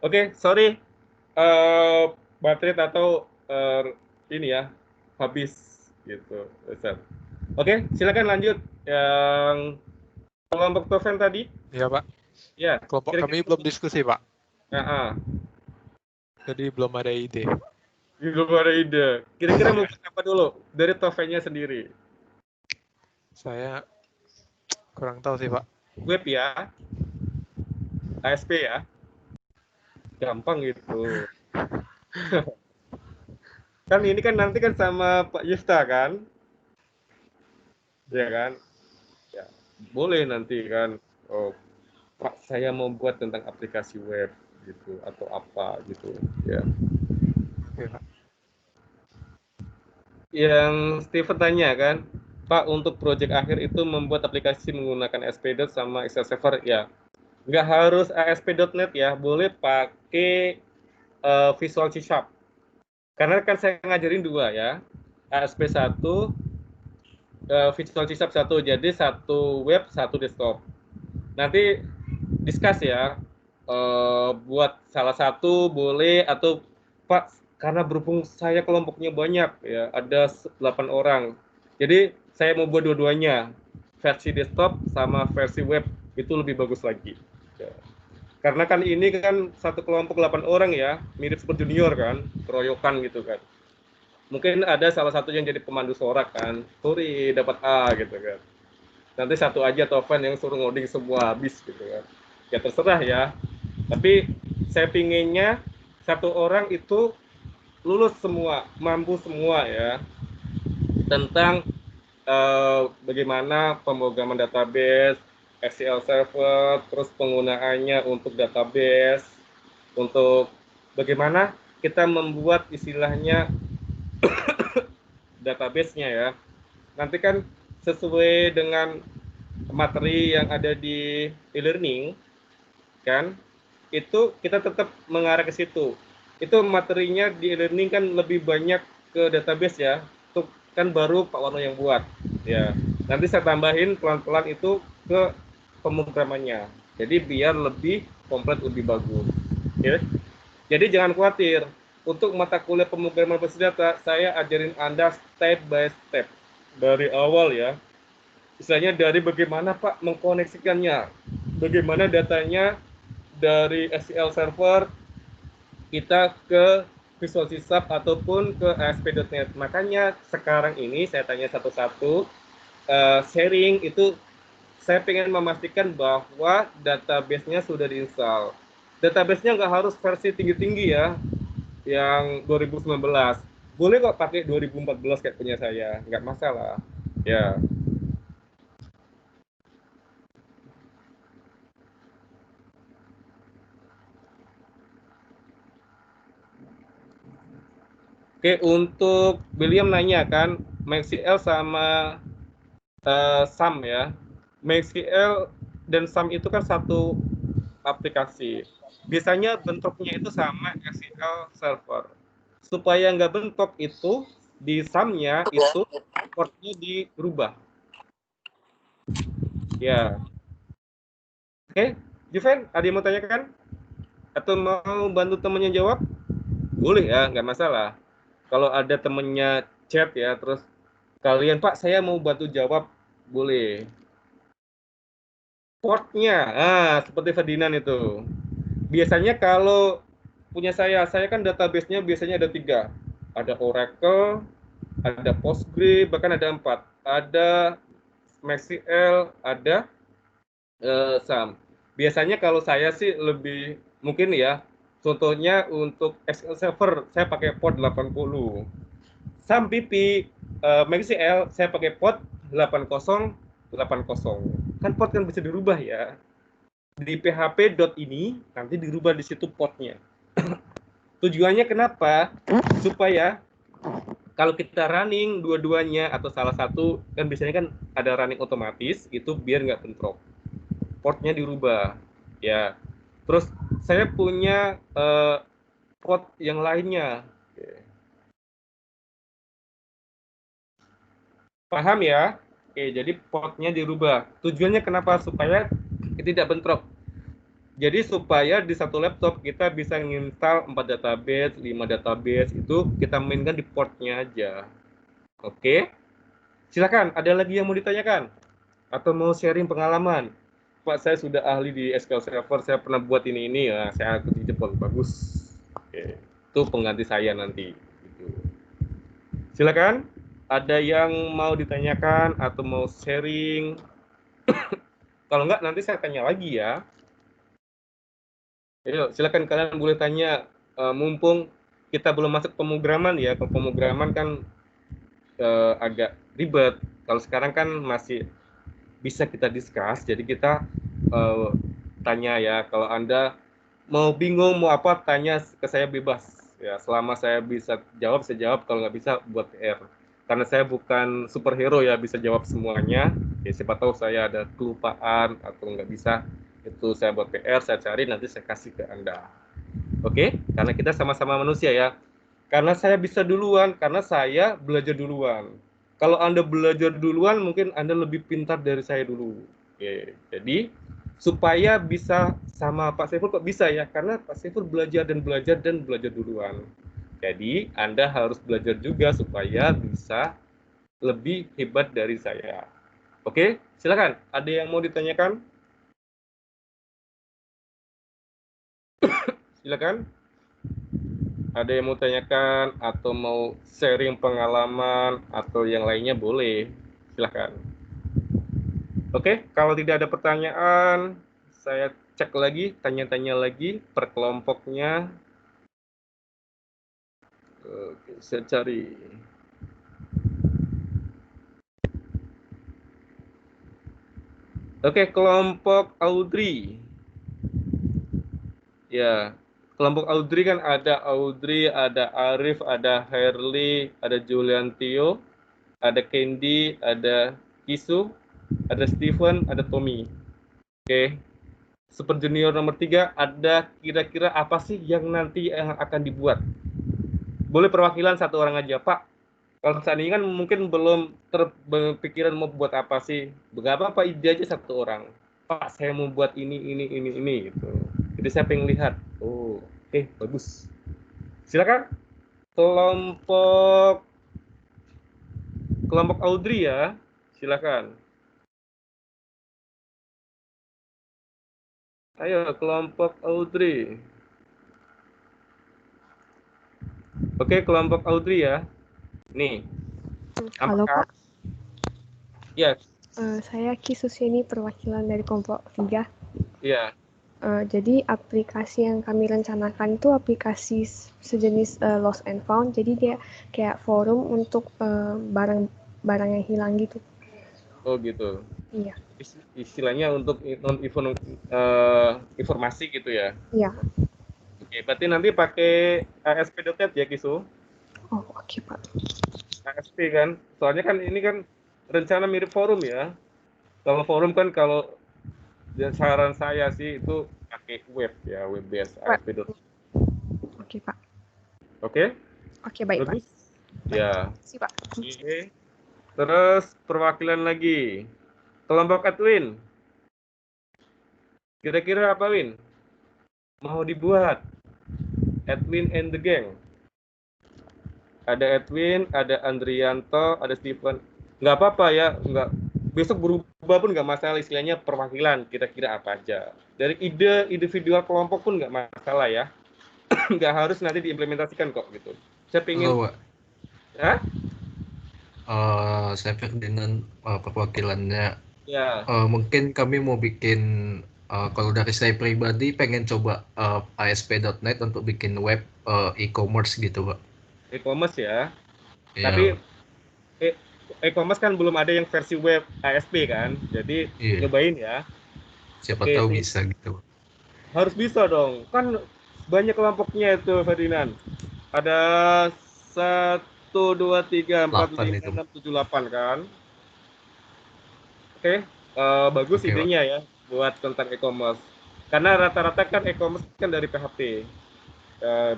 Oke, sorry. Baterai atau ini ya, habis gitu. Oke, silakan lanjut. Yang kelompok Tofen tadi? Iya, Pak. Ya. Kelompok kami belum diskusi, Pak. Jadi belum ada ide. Belum ada ide. Kira-kira mau apa dulu dari Tofennya sendiri? Saya kurang tahu sih, Pak. Web ya, ASP ya, gampang gitu. Kan ini kan nanti kan sama Pak Yifta kan, ya kan? Ya, boleh nanti kan. Oh, Pak, saya mau buat tentang aplikasi web gitu atau apa gitu, ya. Oke, Pak. Yang Steven tanya kan, Pak, untuk proyek akhir itu membuat aplikasi menggunakan ASP.NET sama Excel Server ya. Nggak harus ASP.NET ya, boleh pakai Visual C#. Karena kan saya ngajarin dua ya, ASP1, Visual C# 1, jadi satu web, satu desktop. Nanti discuss ya, buat salah satu boleh atau Pak, karena berhubung saya kelompoknya banyak ya, ada 8 orang. Jadi saya mau buat dua-duanya. versi desktop sama versi web itu lebih bagus lagi. Ya. Karena kan ini kan satu kelompok 8 orang ya, mirip Super Junior kan, keroyokan gitu kan. Mungkin ada salah satu yang jadi pemandu sorak kan, sorry dapat A gitu kan. Nanti satu aja Tovan yang suruh ngoding semua habis gitu kan. Ya terserah ya. Tapi saya pinginnya satu orang itu lulus semua, mampu semua ya. Tentang bagaimana pemrograman database, SQL Server, terus penggunaannya untuk database, untuk bagaimana kita membuat istilahnya database-nya ya. Nanti kan sesuai dengan materi yang ada di e-learning, kan, itu kita tetap mengarah ke situ. Itu materinya di e-learning kan lebih banyak ke database ya, itu kan baru Pak Warno yang buat. Ya, nanti saya tambahin pelan-pelan itu ke pemrogramannya. Jadi biar lebih komplit, lebih bagus. Ya. Jadi jangan khawatir. Untuk mata kuliah pemrograman berbasis data, saya ajarin Anda step by step dari awal ya. Misalnya dari bagaimana Pak mengkoneksikannya, bagaimana datanya dari SQL Server kita ke Visual C# ataupun ke ASP.NET. Makanya sekarang ini saya tanya satu-satu, sharing itu saya ingin memastikan bahwa database-nya sudah diinstal. Database-nya nggak harus versi tinggi-tinggi ya, yang 2019. Boleh kok pakai 2014 kayak punya saya, nggak masalah. Ya. Oke, untuk William nanya kan, MySQL sama SAM ya. MySQL dan SAM itu kan satu aplikasi. Biasanya bentuknya itu sama SQL Server. Supaya nggak bentrok itu, di SAM-nya itu portnya dirubah. Ya. Oke, Juven, ada yang mau tanyakan? Atau mau bantu temannya jawab? Boleh ya, nggak masalah. Kalau ada temennya chat ya, terus kalian Pak saya mau bantu jawab, boleh. Portnya, seperti Ferdinand itu. Biasanya kalau punya saya kan database-nya biasanya ada 3. Ada Oracle, ada Postgre, bahkan ada 4. Ada MySQL, ada SAM. Biasanya kalau saya sih lebih mungkin ya, contohnya untuk SQL Server saya pakai port 80. SAM PP MySQL saya pakai port 8080. Kan port kan bisa dirubah ya. Di php.ini nanti dirubah di situ portnya. Tujuannya kenapa? Supaya kalau kita running dua-duanya atau salah satu, kan biasanya kan ada running otomatis, itu biar nggak bentrok. Portnya dirubah ya. Terus saya punya port yang lainnya. Paham ya? Oke, jadi portnya dirubah. Tujuannya kenapa? Supaya tidak bentrok. Jadi supaya di satu laptop kita bisa menginstal 4 database, 5 database, itu kita mainkan di portnya aja. Oke? Silakan, ada lagi yang mau ditanyakan? Atau mau sharing pengalaman? Pak, saya sudah ahli di SQL Server, saya pernah buat ini ya, saya angkat jempol, bagus. Oke, itu pengganti saya nanti. Gitu. Silakan, ada yang mau ditanyakan atau mau sharing? Kalau enggak, nanti saya tanya lagi ya. Ayo, silakan kalian boleh tanya, mumpung kita belum masuk pemrograman ya. Pemrograman kan agak ribet. Kalau sekarang kan masih bisa kita discuss, jadi kita tanya ya. Kalau Anda mau bingung mau apa, tanya ke saya bebas ya. Selama saya bisa jawab, saya jawab. Kalau nggak bisa, buat PR. Karena saya bukan superhero ya, bisa jawab semuanya. Ya, siapa tahu saya ada kelupaan atau nggak bisa, itu saya buat PR, saya cari, nanti saya kasih ke Anda. Oke? Karena kita sama-sama manusia ya. Karena saya bisa duluan, karena saya belajar duluan. Kalau Anda belajar duluan, mungkin Anda lebih pintar dari saya dulu. Oke, jadi supaya bisa sama Pak Saiful kok bisa ya, karena Pak Saiful belajar duluan. Jadi Anda harus belajar juga supaya bisa lebih hebat dari saya. Oke, silakan. Ada yang mau ditanyakan? Silakan. Ada yang mau tanyakan atau mau sharing pengalaman atau yang lainnya boleh. Silakan. Oke, kalau tidak ada pertanyaan, saya cek lagi, tanya-tanya lagi per kelompoknya. Oke, saya cari. Oke, kelompok Audrey. Ya, kelompok Audrey kan ada Audrey, ada Arif, ada Herli, ada Julian Tio, ada Candy, ada Kisu, ada Steven, ada Tommy. Oke. Super Junior nomor 3, ada kira-kira apa sih yang nanti yang akan dibuat? Boleh perwakilan satu orang aja, Pak. Kalau saat ini kan mungkin belum terpikiran mau buat apa sih. Nggak apa-apa, ide aja satu orang. Pak, saya mau buat ini gitu. Jadi saya pengen lihat. Oh, bagus. Silakan. Kelompok Audrey ya. Silakan. Ayo, kelompok Audrey. Oke, kelompok Audrey ya. Nih. Halo Pak. Ya. Saya Kisusini, perwakilan dari kelompok 3. Iya. Jadi aplikasi yang kami rencanakan itu aplikasi sejenis lost and found. Jadi dia kayak forum untuk barang yang hilang gitu. Oh gitu. Iya. Istilahnya untuk informasi gitu ya? Iya. Oke, berarti nanti pakai ASP.net ya, Kisu? Oh, oke, Pak. ASP kan? Soalnya kan ini kan rencana mirip forum ya. Kalau forum kan kalau saran saya sih itu pakai web ya, web based ASP.net. Oke, Pak. Oke? Oke, baik, Bagus? Pak. Ya. Terima kasih, Pak. Oke. Terus perwakilan lagi. Kelompok Edwin. Kira-kira apa, Win? Mau dibuat? Edwin and the gang. Ada Edwin, ada Andrianto, ada Steven. Nggak apa-apa ya, nggak. Besok berubah pun nggak masalah, istilahnya perwakilan. Kira-kira apa aja. Dari ide individual kelompok pun nggak masalah ya. Nggak harus nanti diimplementasikan kok gitu. Saya pengen. Halo, Pak. Hah? Saya Ferdinand, perwakilannya. Ya. Mungkin kami mau bikin, kalau dari saya pribadi pengen coba ASP.net untuk bikin web e-commerce gitu, Pak. E-commerce ya. Iya. Tapi e-commerce kan belum ada yang versi web ASP kan. Jadi nyobain ya. Siapa tahu bisa gitu. Harus bisa dong. Kan banyak kelompoknya itu, Ferdinand. Ada 1, 2, 3, 4, 5, 6, 7, 8 kan. Oke, bagus idenya ya buat tentang e-commerce. Karena rata-rata kan e-commerce kan dari PHP.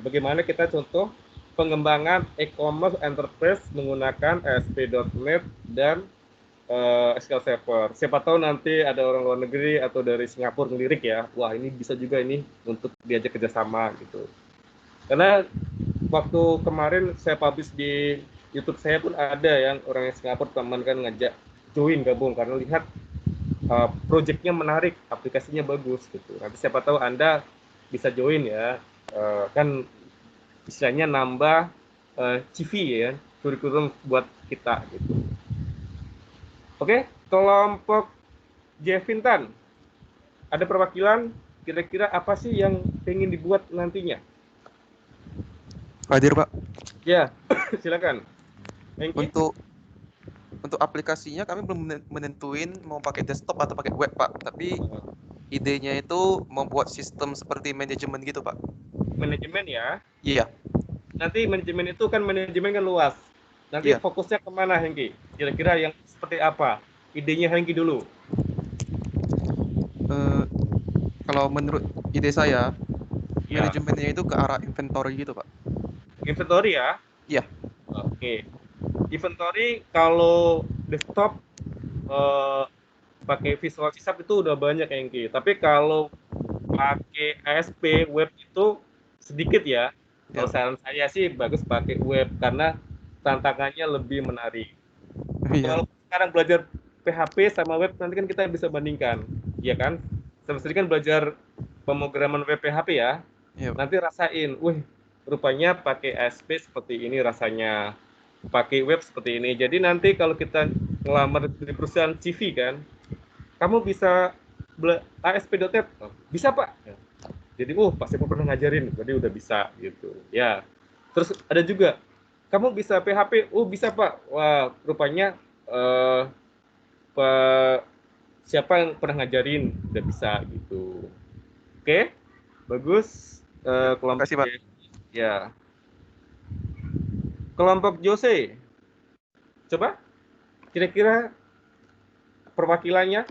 Bagaimana kita contoh pengembangan e-commerce enterprise menggunakan ASP.net dan SQL Server. Siapa tahu nanti ada orang luar negeri atau dari Singapura ngelirik ya. Wah, ini bisa juga ini untuk diajak kerjasama gitu. Karena waktu kemarin saya publish di YouTube saya pun ada yang orang yang Singapura teman kan ngajak join gabung karena lihat projectnya menarik, aplikasinya bagus gitu. Nanti siapa tahu Anda bisa join ya, kan istilahnya nambah CV ya, kurikulum buat kita gitu. Oke, kelompok Jevintan, ada perwakilan kira-kira apa sih yang pengen dibuat nantinya? Hadir, Pak. Ya, silakan. Untuk aplikasinya kami belum menentuin mau pakai desktop atau pakai web, Pak. Tapi idenya itu membuat sistem seperti manajemen gitu, Pak. Manajemen ya? Iya. Nanti manajemen itu kan manajemen kan luas. Nanti fokusnya kemana, Hengki? Kira-kira yang seperti apa? Idenya Hengki dulu. Kalau menurut ide saya, manajemennya itu ke arah inventory gitu, Pak. Inventory ya? Iya. Oke. Inventory kalau desktop pakai Visual C# itu udah banyak Hengki. Tapi kalau pakai ASP web itu sedikit ya. Kalau saran saya sih bagus pakai web karena tantangannya lebih menarik. Kalau sekarang belajar PHP sama web nanti kan kita bisa bandingkan, ya kan? Semestinya kan belajar pemrograman web PHP ya. Iya. Nanti rasain, wih, rupanya pakai ASP seperti ini rasanya, pakai web seperti ini. Jadi nanti kalau kita ngelamar di perusahaan CV kan, kamu bisa ASP.NET, bisa Pak. Jadi, pasti aku pernah ngajarin, jadi udah bisa gitu. Ya. Terus ada juga, kamu bisa PHP, bisa Pak. Wah, rupanya siapa yang pernah ngajarin udah bisa gitu. Oke, bagus. Kelompok Terima kasih, Pak. Ya. Kelompok Jose. Coba kira-kira perwakilannya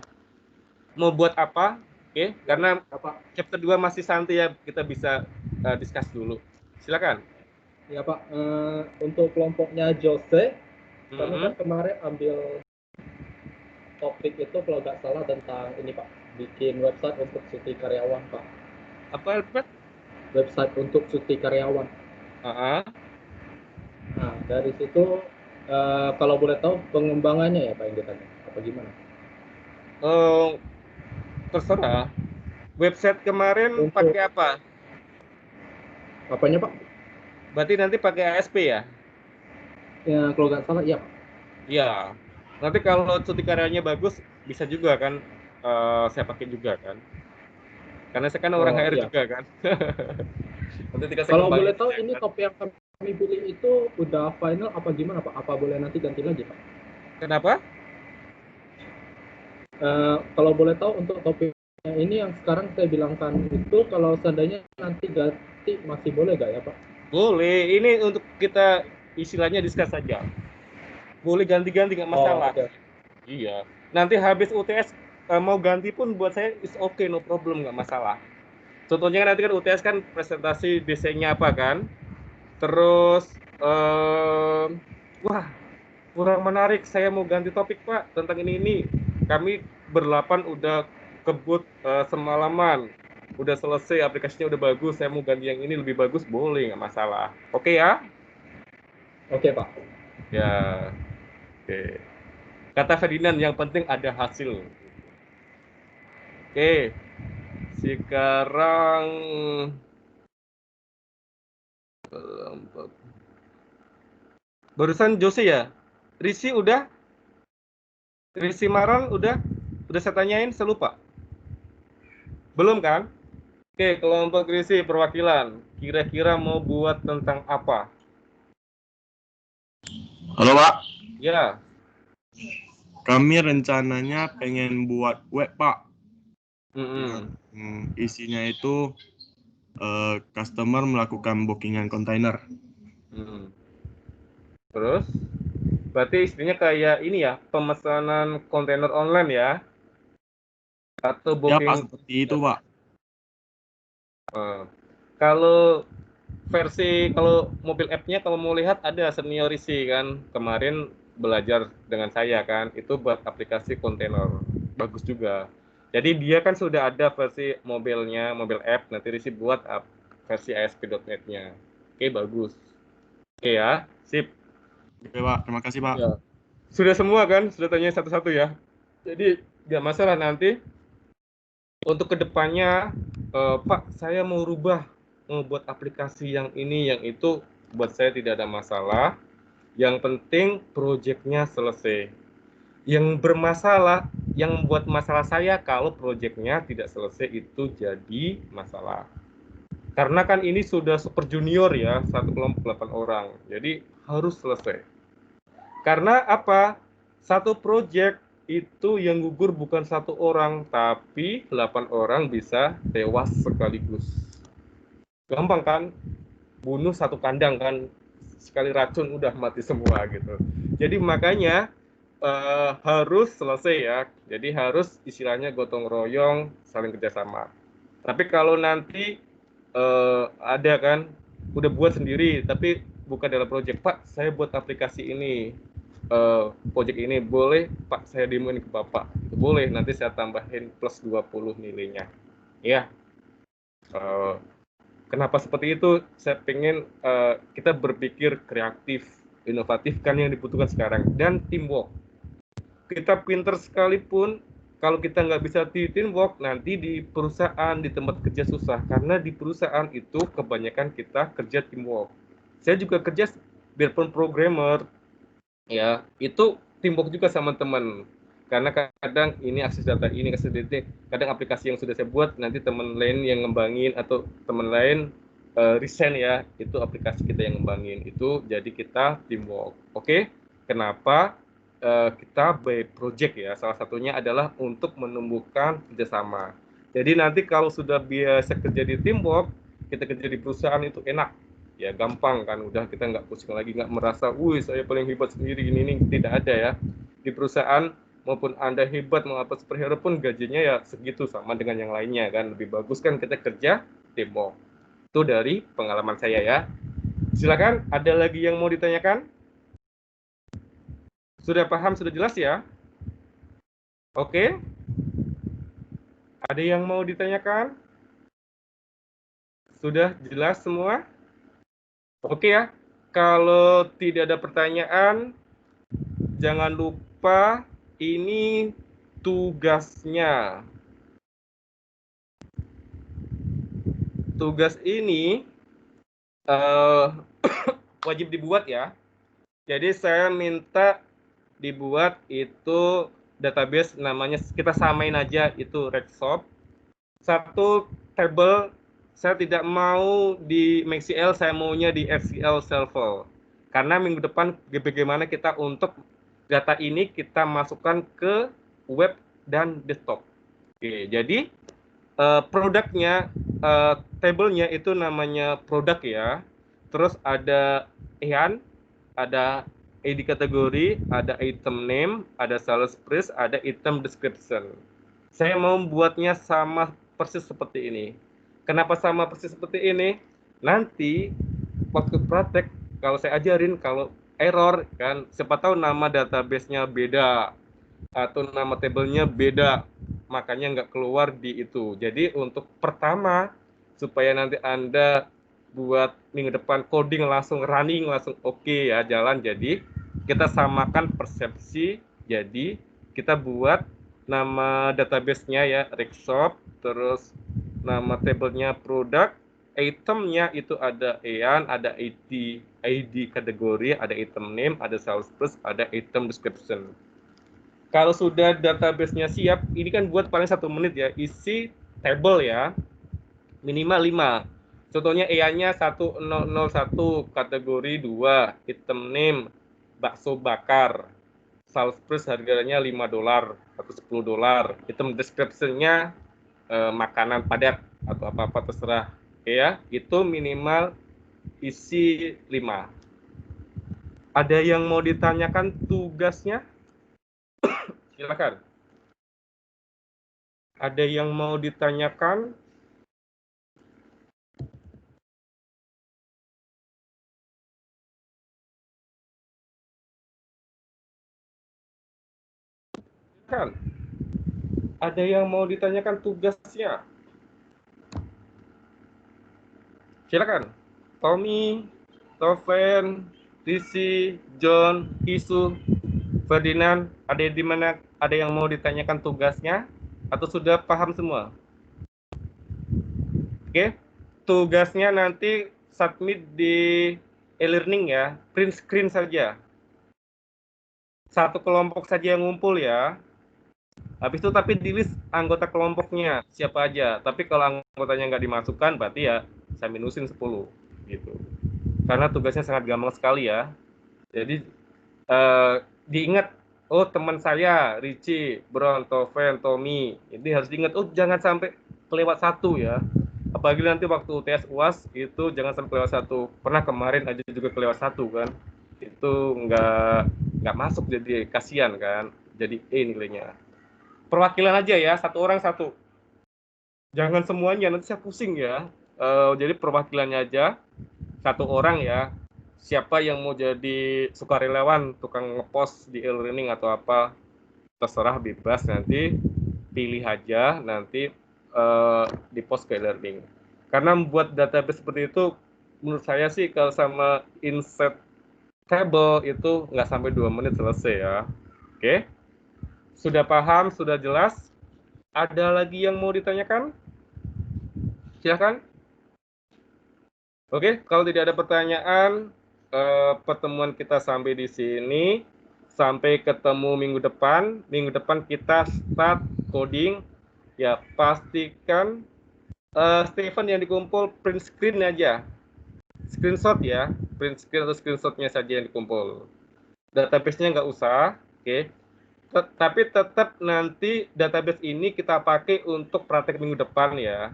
mau buat apa? Oke, karena chapter 2 masih santai ya, kita bisa discuss dulu. Silakan. Ya Pak, untuk kelompoknya Jose, kami kan kemarin ambil topik itu kalau nggak salah tentang ini Pak, bikin website untuk cuti karyawan Pak. Apa Pak? Website untuk cuti karyawan. Nah, dari situ kalau boleh tahu pengembangannya ya Pak yang ditanya, apa gimana? Terserah. Website kemarin pakai apa? Apanya Pak? Berarti nanti pakai ASP ya? Ya kalau nggak salah iya Pak. Iya. Nanti kalau cuti karyanya bagus, bisa juga kan saya pakai juga kan. Karena saya kan orang HR juga kan. Nanti kalau boleh tahu ini topik yang kami pilih itu udah final apa gimana Pak? Apa boleh nanti ganti lagi Pak? Kenapa? Kalau boleh tahu untuk topiknya ini yang sekarang saya bilangkan itu kalau seandainya nanti ganti masih boleh nggak ya Pak? Boleh. Ini untuk kita istilahnya discuss saja. Boleh ganti-ganti nggak masalah. Iya. Nanti habis UTS mau ganti pun buat saya is okay, no problem, nggak masalah. Contohnya nanti kan UTS kan presentasi desainnya apa kan. Terus wah kurang menarik, saya mau ganti topik Pak tentang ini. Kami berlapan udah kebut semalaman. Udah selesai, aplikasinya udah bagus, saya mau ganti yang ini lebih bagus, boleh, nggak masalah. Oke ya? Oke Pak. Ya. Oke. Kata Ferdinand, yang penting ada hasil. Oke. Sekarang barusan Jose ya? Risi udah? Risi Maral udah? Udah saya tanyain, saya lupa. Belum kan? Oke, kelompok Risi perwakilan. Kira-kira mau buat tentang apa? Halo Pak. Ya. Kami rencananya pengen buat web Pak. Isinya itu customer melakukan bookingan kontainer. Terus? Berarti istrinya kayak ini ya, pemesanan kontainer online ya? Atau booking? Ya Pak, seperti itu Pak. Kalau mobil app-nya kalau mau lihat ada senior Risi kan, kemarin belajar dengan saya kan, itu buat aplikasi kontainer, bagus juga. Jadi dia kan sudah ada versi mobilnya, mobil app, nanti Risi buat versi ASP.NET-nya. Oke, bagus. Oke ya, sip. Oke Pak, terima kasih Pak. Ya. Sudah semua kan, sudah tanya satu-satu ya. Jadi nggak masalah nanti. Untuk kedepannya, Pak, saya mau buat aplikasi yang ini, yang itu, buat saya tidak ada masalah. Yang penting proyeknya selesai. Yang bermasalah, yang membuat masalah saya kalau proyeknya tidak selesai itu jadi masalah. Karena kan ini sudah super junior ya, satu kelompok 8 orang. Jadi harus selesai. Karena apa? Satu proyek itu yang gugur bukan 1 orang, tapi 8 orang bisa tewas sekaligus. Gampang kan? Bunuh 1 kandang kan, sekali racun udah mati semua gitu. Jadi makanya harus selesai ya. Jadi harus istilahnya gotong royong, saling kerjasama. Tapi kalau nanti ada kan, udah buat sendiri, tapi bukan dalam proyek, Pak, saya buat aplikasi ini, proyek ini, boleh Pak saya demoin ke Bapak? Itu boleh, nanti saya tambahin plus 20 nilainya. Ya. Kenapa seperti itu? Saya pengen kita berpikir kreatif, inovatif kan yang dibutuhkan sekarang, dan teamwork. kita pinter sekalipun, kalau kita nggak bisa teamwork, nanti di perusahaan, di tempat kerja susah. Karena di perusahaan itu kebanyakan kita kerja teamwork. Saya juga kerja biarpun programmer, ya itu teamwork juga sama teman. Karena kadang ini akses data ini, akses data, kadang aplikasi yang sudah saya buat, nanti teman lain yang ngembangin, atau teman lain resign ya, itu aplikasi kita yang ngembangin. Itu jadi kita teamwork. Oke, kenapa? Kita by project ya, salah satunya adalah untuk menumbuhkan kerjasama. Jadi nanti kalau sudah biasa kerja di teamwork, kita kerja di perusahaan itu enak, ya gampang kan, udah kita nggak pusing lagi, nggak merasa, wih saya paling hebat sendiri, ini tidak ada ya. Di perusahaan maupun Anda hebat mau apa superhero pun gajinya ya segitu sama dengan yang lainnya kan, lebih bagus kan kita kerja teamwork. Itu dari pengalaman saya ya. Silakan, ada lagi yang mau ditanyakan? Sudah paham, sudah jelas ya? Oke. Ada yang mau ditanyakan? Sudah jelas semua? Oke ya. Kalau tidak ada pertanyaan, jangan lupa ini tugasnya. Tugas ini wajib dibuat ya. Jadi saya minta dibuat itu database, namanya kita samain aja itu Redshop. Satu table, saya tidak mau di MySQL, saya maunya di SQL Server. Karena minggu depan bagaimana kita untuk data ini kita masukkan ke web dan desktop. Oke, jadi produknya, tabelnya itu namanya produk ya. Terus ada EAN, ada ID kategori, ada item name, ada sales price, ada item description. Saya mau buatnya sama persis seperti ini. Kenapa sama persis seperti ini? Nanti waktu praktek kalau saya ajarin, kalau error kan, siapa tahu nama database-nya beda atau nama tabelnya beda, makanya nggak keluar di itu. Jadi untuk pertama supaya nanti Anda buat minggu depan coding langsung running, langsung oke ya, jalan. Jadi kita samakan persepsi. Jadi kita buat nama database-nya ya Redshop, terus nama tabelnya produk, itemnya itu ada EAN, ada ID kategori, ada item name, ada sales price, ada item description. Kalau sudah database-nya siap, ini kan buat paling 1 menit ya, isi table ya, minimal 5. Contohnya EAN-nya 1001, kategori 2, item name, bakso bakar, sales price harganya $5 atau $10, item description-nya makanan padat atau apa-apa terserah. Oke ya, itu minimal isi 5. Ada yang mau ditanyakan tugasnya? Silakan. Ada yang mau ditanyakan? Silakan. Ada yang mau ditanyakan tugasnya? Silakan. Tommy, Toven, Risi, John, Isu, Ferdinand, ada di mana? Ada yang mau ditanyakan tugasnya atau sudah paham semua? Oke, tugasnya nanti submit di e-learning ya, print screen saja. Satu kelompok saja yang ngumpul ya. Habis itu tapi di list anggota kelompoknya siapa aja. Tapi kalau anggotanya nggak dimasukkan, berarti ya saya minusin 10 gitu. Karena tugasnya sangat gampang sekali ya. Jadi diingat, oh teman saya Richie, Bron, Toven, Tommy, ini harus diingat. Oh jangan sampai kelewat 1 ya. Apalagi nanti waktu UTS UAS itu jangan sampai kelewat 1. Pernah kemarin aja juga kelewat 1 kan. Itu nggak masuk, jadi kasihan kan. Jadi nilainya. Perwakilan aja ya, 1 orang 1. Jangan semuanya, nanti saya pusing ya. Jadi perwakilannya aja 1 orang ya. Siapa yang mau jadi sukarelawan, tukang ngepost di e-learning atau apa, terserah, bebas, nanti pilih aja, nanti di post ke e-learning. Karena membuat database seperti itu, menurut saya sih kalau sama insert table itu nggak sampai 2 menit selesai ya. Oke. Sudah paham, sudah jelas? Ada lagi yang mau ditanyakan? Silakan. Oke, kalau tidak ada pertanyaan, pertemuan kita sampai di sini. Sampai ketemu minggu depan. Minggu depan kita start coding. Ya, pastikan Stephen yang dikumpul print screen aja. Screenshot ya. Print screen atau screenshotnya saja yang dikumpul. Database-nya nggak usah. Oke. Tapi tetap nanti database ini kita pakai untuk praktek minggu depan ya.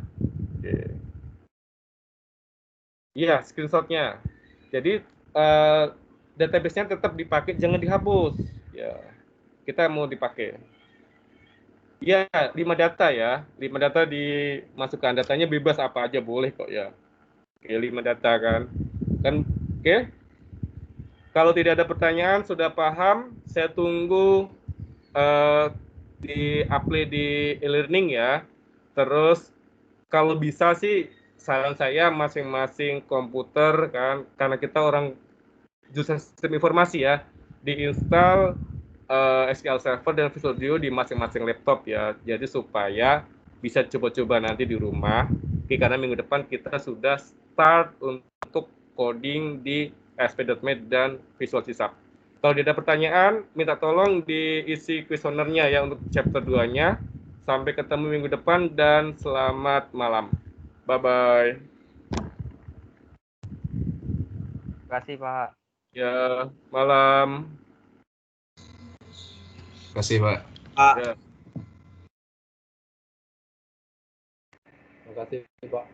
Oke. Iya, screenshotnya. Jadi database-nya tetap dipakai, jangan dihapus. Ya, kita mau dipakai. Ya, 5 data ya. 5 data dimasukkan. Datanya bebas apa aja boleh kok ya. Oke, 5 data kan. Oke. Kalau tidak ada pertanyaan, sudah paham, saya tunggu di-upload di e-learning ya. Terus kalau bisa sih saran saya masing-masing komputer kan, karena kita orang jurusan sistem informasi ya, diinstal SQL Server dan Visual Studio di masing-masing laptop ya. Jadi supaya bisa coba-coba nanti di rumah. Oke, karena minggu depan kita sudah start untuk coding di ASP.NET dan Visual C#. Kalau tidak ada pertanyaan, minta tolong diisi kuesionernya ya untuk chapter 2-nya. Sampai ketemu minggu depan dan selamat malam. Bye-bye. Terima kasih, Pak. Ya, malam. Terima kasih, Pak. Ya. Terima kasih, Pak.